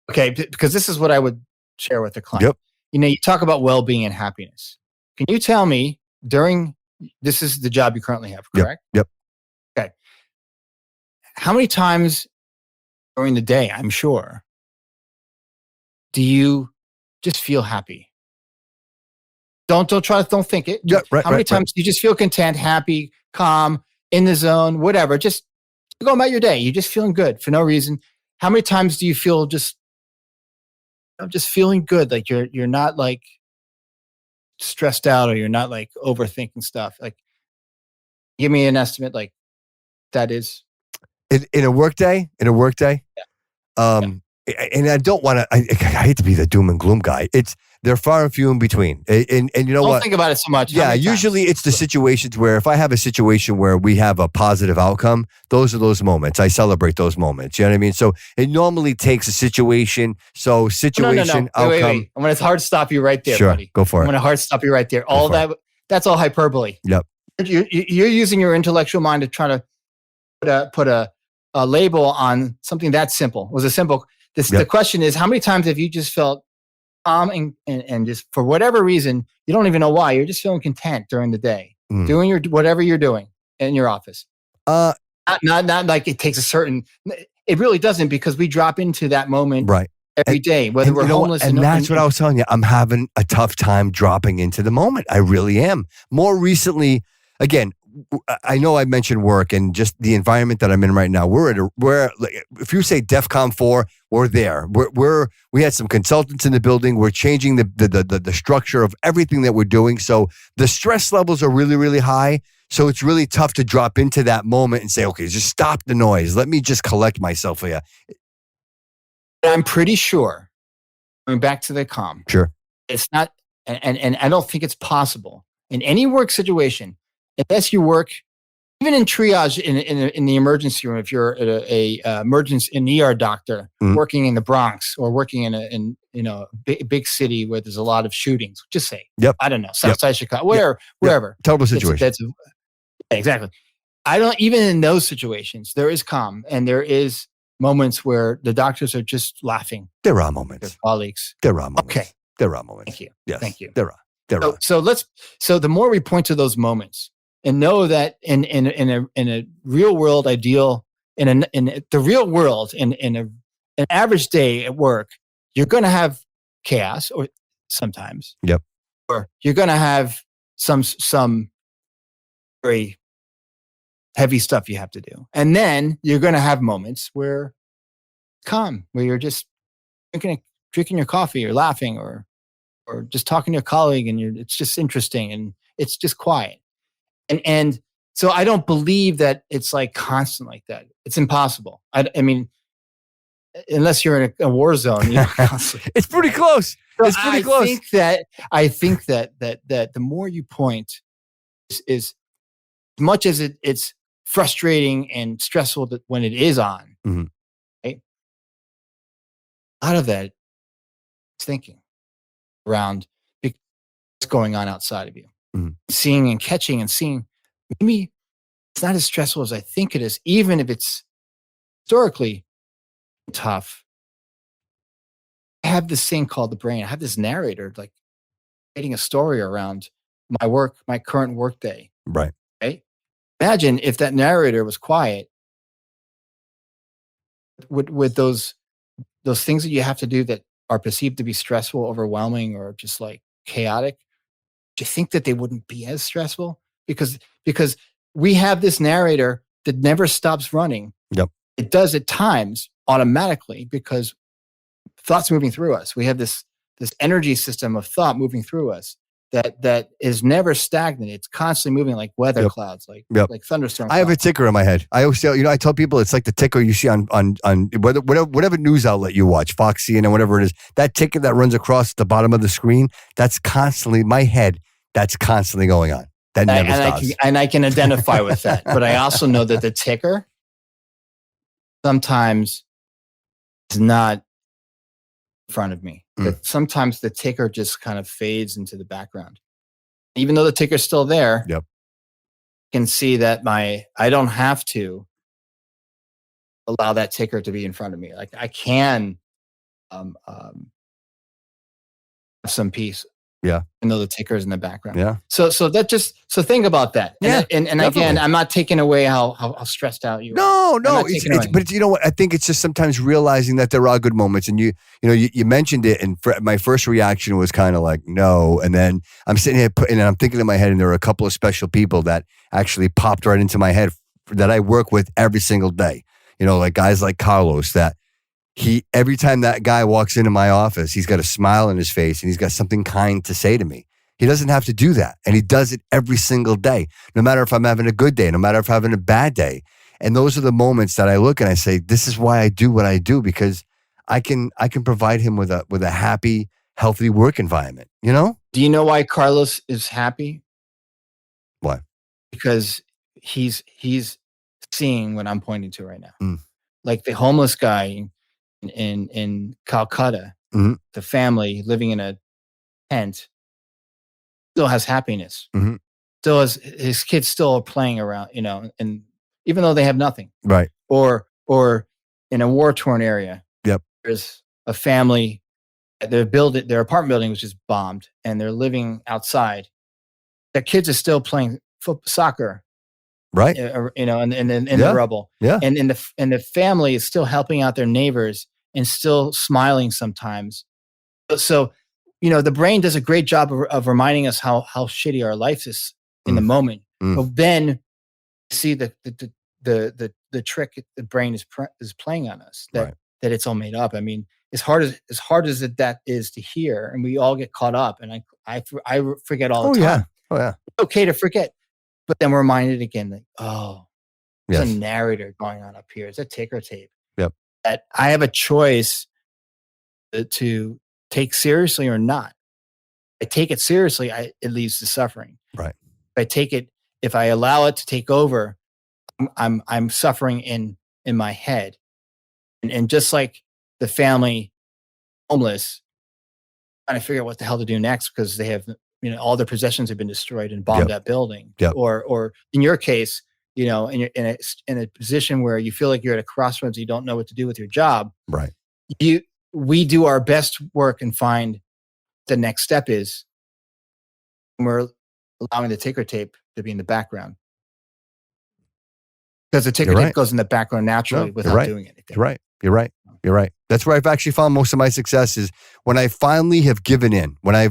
Okay, because this is what I would share with the client. Yep. You talk about well-being and happiness. Can you tell me this is the job you currently have, correct? Yep. Okay. How many times during the day, I'm sure, do you just feel happy? Don't think it. Yeah, right. How many times do you just feel content, happy, calm, in the zone, whatever? Just go about your day. You're just feeling good for no reason. How many times do you feel just feeling good? Like you're not like stressed out, or you're not like overthinking stuff. Like, give me an estimate. Like, that is In a work day. And I don't want to. I hate to be the doom and gloom guy. They're far and few in between. And you know what? Don't think about it so much. Yeah, usually it's the situations where, if I have a situation where we have a positive outcome, those are those moments. I celebrate those moments. You know what I mean? So it normally takes a situation. So outcome. Wait. I'm going to hard stop you right there, sure, buddy. Go for it. I'm going to hard stop you right there. That's all hyperbole. Yep. You're using your intellectual mind to try to put a label on something that simple. It was a simple. The question is, how many times have you just felt calm and just, for whatever reason, you don't even know why, you're just feeling content during the day, doing whatever you're doing in your office? Not like it takes a certain. It really doesn't, because we drop into that moment every day, whether we're homeless. And that's what I was telling you. I'm having a tough time dropping into the moment. I really am. More recently, again, I know I mentioned work and just the environment that I'm in right now. If you say DEFCON 4, we're there. We had some consultants in the building. We're changing the structure of everything that we're doing. So the stress levels are really, really high. So it's really tough to drop into that moment and say, okay, just stop the noise. Let me just collect myself here. I'm pretty sure, going back to the calm. Sure. It's not, and I don't think it's possible in any work situation, unless you work, even in triage in the emergency room. If you're an ER doctor working in the Bronx, or working in a big city where there's a lot of shootings, just say, I don't know, Southside Chicago, wherever. Terrible situation. Exactly. Even in those situations, there is calm, and there is moments where the doctors are just laughing. There are moments. Their colleagues. There are moments. Okay. There are moments. Thank you. Yes. Thank you. There are. So the more we point to those moments, and know that in a real world ideal, in the real world, in an average day at work, you're going to have chaos, or sometimes. Yep. Or you're going to have some very heavy stuff you have to do, and then you're going to have moments where calm, where you're just drinking your coffee, or laughing, or just talking to a colleague, and it's just interesting, and it's just quiet. And so I don't believe that it's like constant like that. It's impossible. I mean, unless you're in a war zone, it's pretty close. It's pretty close. I think that the more you point is as much as it's frustrating and stressful when it is on, right? Out of that, thinking around what's going on outside of you. Mhm. Seeing and catching and seeing, maybe it's not as stressful as I think it is, even if it's historically tough. I have this thing called the brain. I have this narrator, like creating a story around my work, my current work day. Right. Right? Imagine if that narrator was quiet with those things that you have to do that are perceived to be stressful, overwhelming, or just like chaotic. Do you think that they wouldn't be as stressful? Because we have this narrator that never stops running. Yep. It does at times automatically because thoughts moving through us. We have this energy system of thought moving through us that is never stagnant. It's constantly moving like weather clouds, like thunderstorms. I have a ticker in my head. I always say, I tell people it's like the ticker you see on whatever news outlet you watch, Fox, CNN, whatever it is. That ticker that runs across the bottom of the screen, that's constantly my head. That's constantly going on. That never stops. I can identify with that. But I also know that the ticker sometimes is not in front of me. That sometimes the ticker just kind of fades into the background. Even though the ticker's still there, yep. I can see that I don't have to allow that ticker to be in front of me. Like I can have some peace. Yeah. Even though the ticker is in the background. Yeah. So think about that. Yeah. And again, I'm not taking away how stressed out you are. No. But you know what? I think it's just sometimes realizing that there are good moments. And you mentioned it, and my first reaction was kind of like, no. And then I'm sitting here and I'm thinking in my head, and there are a couple of special people that actually popped right into my head that I work with every single day. Like guys like Carlos that every time that guy walks into my office, he's got a smile on his face and he's got something kind to say to me. He doesn't have to do that. And he does it every single day, no matter if I'm having a good day, no matter if I'm having a bad day. And those are the moments that I look and I say, this is why I do what I do, because I can provide him with a happy, healthy work environment, Do you know why Carlos is happy? Why? Because he's seeing what I'm pointing to right now. Mm. Like the homeless guy in Calcutta, the family living in a tent still has happiness. Mm-hmm. Still has his kids still are playing around, and even though they have nothing, right? Or in a war-torn area, yep. There's a family. Their apartment building was just bombed, and they're living outside. Their kids are still playing soccer. Right. In the rubble. Yeah. And the family is still helping out their neighbors and still smiling sometimes. So, the brain does a great job of reminding us how shitty our life is in the moment. But then see the trick the brain is playing on us that it's all made up. I mean, as hard as that is to hear, and we all get caught up, and I forget all the time. Oh yeah. It's okay to forget. But then we're reminded again that, there's a narrator going on up here. It's a ticker tape. Yep. That I have a choice to take seriously or not. If I take it seriously, it leads to suffering. Right. If I allow it to take over, I'm suffering in my head. And just like the family homeless, trying to figure out what the hell to do next because they have all their possessions have been destroyed and bombed that building. Yep. Or in your case, in a position where you feel like you're at a crossroads, you don't know what to do with your job. Right. We do our best work and find the next step is we're allowing the ticker tape to be in the background. Because the ticker tape goes in the background naturally without doing anything. You're right. That's where I've actually found most of my success is when I finally have given in, when I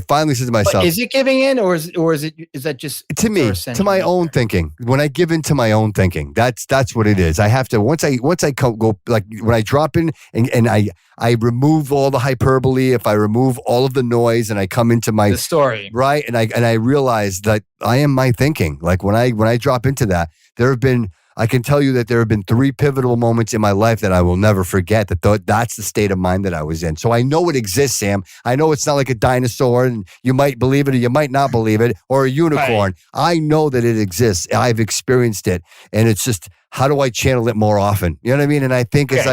finally said to myself, but is it giving in or is that just to me, to my own thinking? When I give in to my own thinking, that's what it is. I have to, once I go, like when I drop in and I remove all the hyperbole, if I remove all of the noise and I come into the story. Right. And I realize that I am my thinking. Like when I drop into that, I can tell you that there have been 3 pivotal moments in my life that I will never forget. That's the state of mind that I was in. So I know it exists, Sam. I know it's not like a dinosaur and you might believe it or you might not believe it, or a unicorn. Right. I know that it exists. I've experienced it. And it's just, how do I channel it more often? You know what I mean? And I think as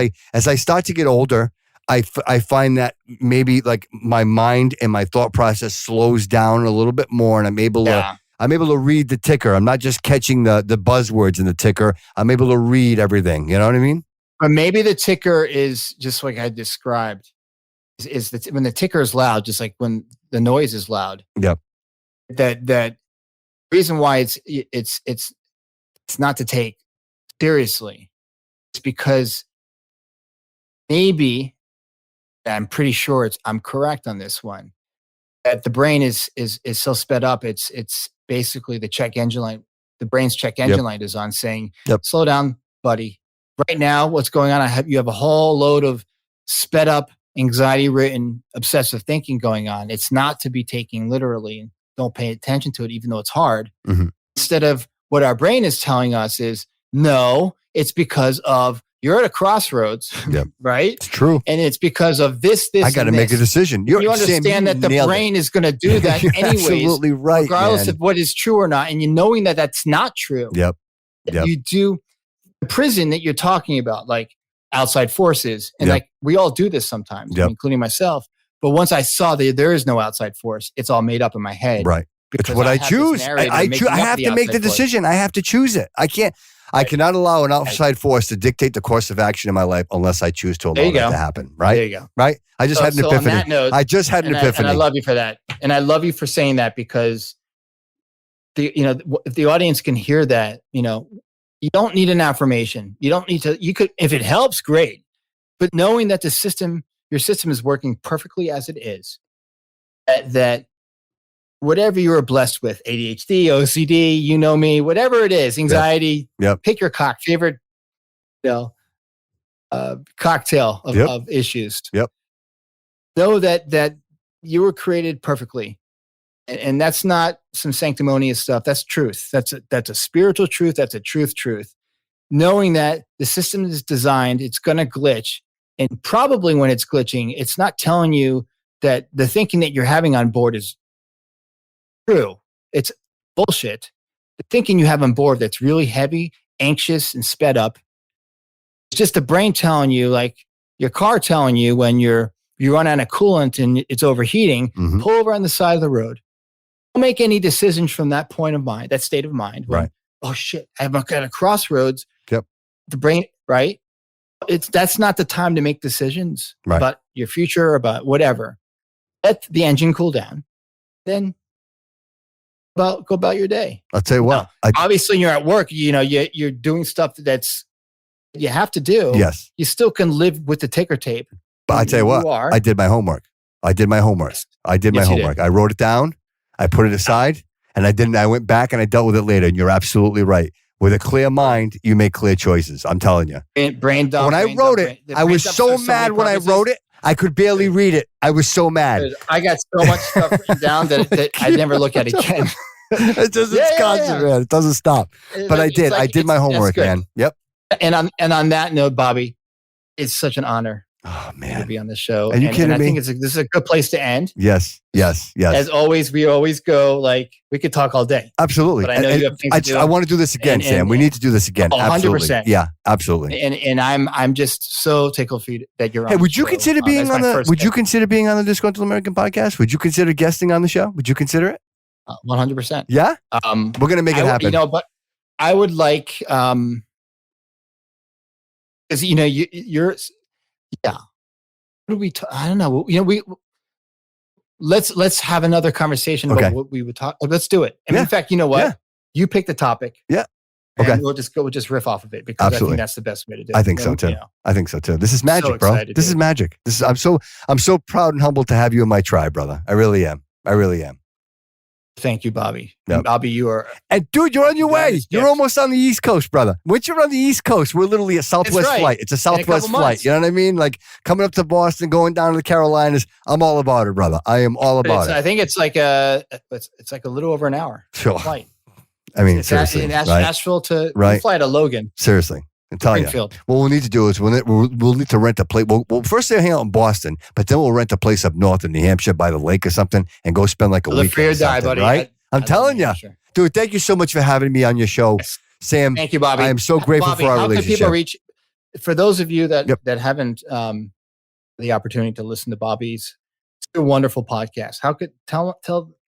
I start to get older, I find that maybe like my mind and my thought process slows down a little bit more, and I'm able to read the ticker. I'm not just catching the buzzwords in the ticker. I'm able to read everything. You know what I mean? But maybe the ticker is just like I described. Is that when the ticker is loud, just like when the noise is loud. Yep. That reason why it's not to take seriously. It's because maybe, I'm pretty sure I'm correct on this one, that the brain is so sped up. It's basically the check engine light. The brain's check engine light is on, saying, "Slow down, buddy. Right now, what's going on? You have a whole load of sped up, anxiety-ridden, obsessive thinking going on. It's not to be taken literally. Don't pay attention to it, even though it's hard." Mm-hmm. Instead of what our brain is telling us is, no, it's because of you're at a crossroads, right? It's true. And it's because of this, I got to make a decision. You understand that the brain is going to do that anyways, absolutely right, regardless of what is true or not. And you knowing that that's not true. Yep. You do the prison that you're talking about, like outside forces. And like we all do this sometimes, including myself. But once I saw that there is no outside force, it's all made up in my head. Right. It's what I choose. I have to make the decision. I have to choose it. I cannot allow an outside force to dictate the course of action in my life unless I choose to allow that to happen. Right? There you go. Right? I just had an epiphany. On that note, I just had an epiphany. And I love you for that. And I love you for saying that, because if the audience can hear that, you don't need an affirmation. You don't need to, you could, if it helps, great. But knowing that your system is working perfectly as it is, that whatever you are blessed with, ADHD, OCD, you know me, whatever it is, anxiety, pick your favorite cocktail of issues. Know that you were created perfectly. And that's not some sanctimonious stuff. That's truth. That's a spiritual truth. That's a truth. Knowing that the system is designed, it's going to glitch. And probably when it's glitching, it's not telling you that the thinking that you're having on board is true. It's bullshit. The thinking you have on board that's really heavy, anxious, and sped up, it's just the brain telling you, like your car telling you when you run out of coolant and it's overheating, pull over on the side of the road. Don't make any decisions from that point of mind, that state of mind. When, oh shit, I'm at a crossroads. The brain, right? That's not the time to make decisions about your future, about whatever. Let the engine cool down. Then go about your day. I'll tell you what. Now, obviously, you're at work. You're doing stuff that's you have to do. Yes. You still can live with the ticker tape. But I tell you what. I did my homework. I wrote it down. I put it aside, and I went back and I dealt with it later. And you're absolutely right. With a clear mind, you make clear choices. I'm telling you. Brain dump. When I wrote it, I was so mad when I wrote it. I could barely read it. I was so mad. I got so much stuff written down that I never look at again. It doesn't constant, man. It doesn't stop. But I did. I did my homework, man. Yep. And on that note, Bobby, it's such an honor. Oh man, to be on the show. Are you kidding me? I think this is a good place to end. Yes. As always, we always go like we could talk all day. Absolutely. But I know you have things to do. I want to do this again, Sam. We need to do this again. 100%. Yeah, absolutely. And I'm just so tickled for you that you're on. Hey, would you consider being on the? Would you consider being on the Disgruntled American Podcast? Would you consider guesting on the show? Would you consider it? 100%. Yeah. We're gonna make it happen. But I would like, because you're. What do we? I don't know. Let's have another conversation about what we would talk. Let's do it. And in fact, you know what? Yeah. You pick the topic. Yeah. Okay. We'll just riff off of it because I think that's the best way to do it. I think so too. I think so too. This is magic, bro. This is magic. I'm so proud and humbled to have you in my tribe, brother. I really am. Thank you, Bobby. Yep. Bobby, you are... And dude, you're on your way. You're almost on the East Coast, brother. Once you're on the East Coast, we're literally a Southwest flight. It's a Southwest flight. You know what I mean? Like coming up to Boston, going down to the Carolinas. I'm all about it, brother. I am all about it. I think it's like a little over an hour flight. I mean, seriously. In Nashville to fly to Logan. Seriously. I'm telling you. What we'll need to do is we'll need to rent a place. We'll first stay hang out in Boston, but then we'll rent a place up north in New Hampshire by the lake or something and go spend like a week. Live die, buddy. Right? I'm telling you. Dude, thank you so much for having me on your show. Yes. Sam. Thank you, Bobby. I am so grateful for our relationship. How can people reach, for those of you that haven't the opportunity to listen to Bobby's. It's a wonderful podcast. How could tell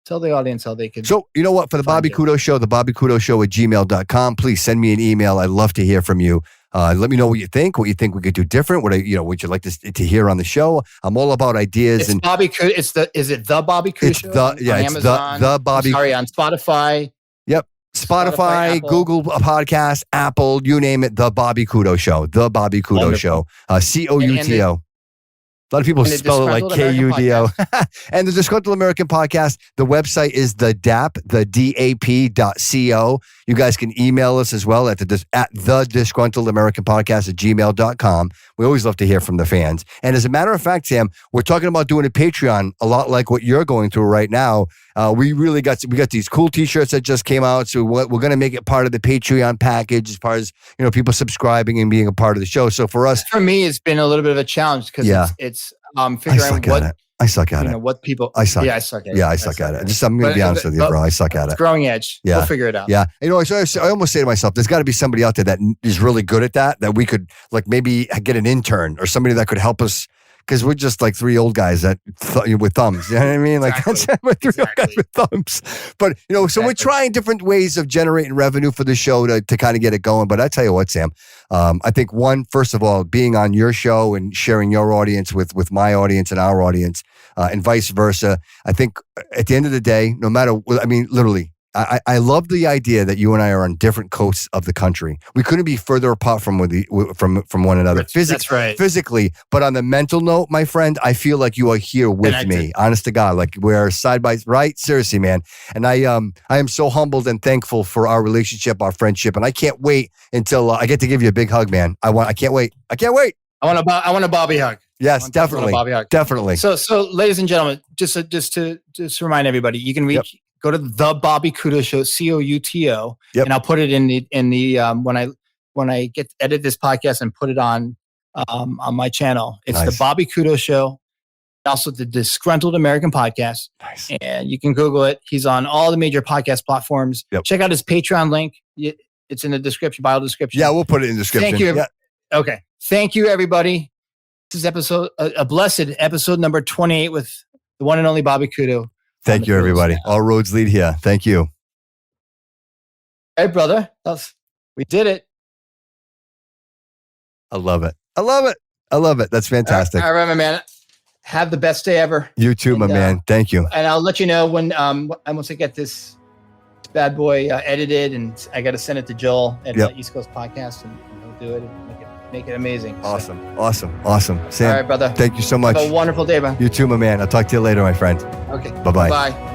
the audience how they could. So, you know what? For the Bobby Couto Show, the Bobby Couto Show at gmail.com. Please send me an email. I'd love to hear from you. Let me know what you think we could do different. What you'd like to hear on the show. I'm all about ideas. It's Bobby Couto. Is it the Bobby Couto Show? On Amazon, the Bobby. On Spotify. Yep. Spotify, Google Podcast, Apple, you name it. The Bobby Couto Show. The Bobby Couto Show. Couto. A lot of people spell it like Kudo. And the Disgruntled American Podcast, the website is the DAP.co. You guys can email us as well at the Disgruntled American Podcast at gmail.com. We always love to hear from the fans. And as a matter of fact, Sam, we're talking about doing a Patreon, a lot like what you're going through right now. We got these cool T-shirts that just came out, so we're going to make it part of the Patreon package as far as people subscribing and being a part of the show. So for me, it's been a little bit of a challenge because it's figuring what I suck at it. What people I suck. Yeah, I suck at it. Yeah, I suck at it. I'm going to be honest with you, bro. I suck at it. Growing edge. Yeah, we'll figure it out. Yeah, I almost say to myself, there's got to be somebody out there that is really good at that we could maybe get an intern or somebody that could help us. Because we're just like three old guys that with thumbs. You know what I mean? Like we're three old guys with thumbs. But so we're trying different ways of generating revenue for the show to kind of get it going. But I tell you what, Sam, I think first of all, being on your show and sharing your audience with my audience and our audience, and vice versa. I think at the end of the day, no matter, literally. I love the idea that you and I are on different coasts of the country. We couldn't be further apart from one another. That's right. Physically, but on the mental note, my friend, I feel like you are here with me. Honest to God, like we're side by side. Right? Seriously, man. And I am so humbled and thankful for our relationship, our friendship, and I can't wait until I get to give you a big hug, man. I can't wait. I want a Bobby hug. Yes, definitely. Bobby hug. Definitely. So, ladies and gentlemen, just to remind everybody, you can reach. Yep. Go to the Bobby Couto Show, Couto, and I'll put it in the when I get to edit this podcast and put it on my channel. It's the Bobby Couto Show, also the Disgruntled American Podcast. Nice. And you can Google it. He's on all the major podcast platforms. Yep. Check out his Patreon link. It's in the bio description. Yeah, we'll put it in the description. Thank you. Okay. Thank you, everybody. This is a blessed episode number 28 with the one and only Bobby Couto. Thank you, everybody. All roads lead here. Thank you. Hey, brother. We did it. I love it. That's fantastic. All right, my man. Have the best day ever. You too, my man. Thank you. And I'll let you know when once I get this bad boy edited, and I got to send it to Joel at the East Coast Podcast, and he'll do it and make it amazing. Awesome. Sam, all right, brother. Thank you so much. Have a wonderful day, man. You too, my man. I'll talk to you later, my friend. Okay. Bye-bye. Bye.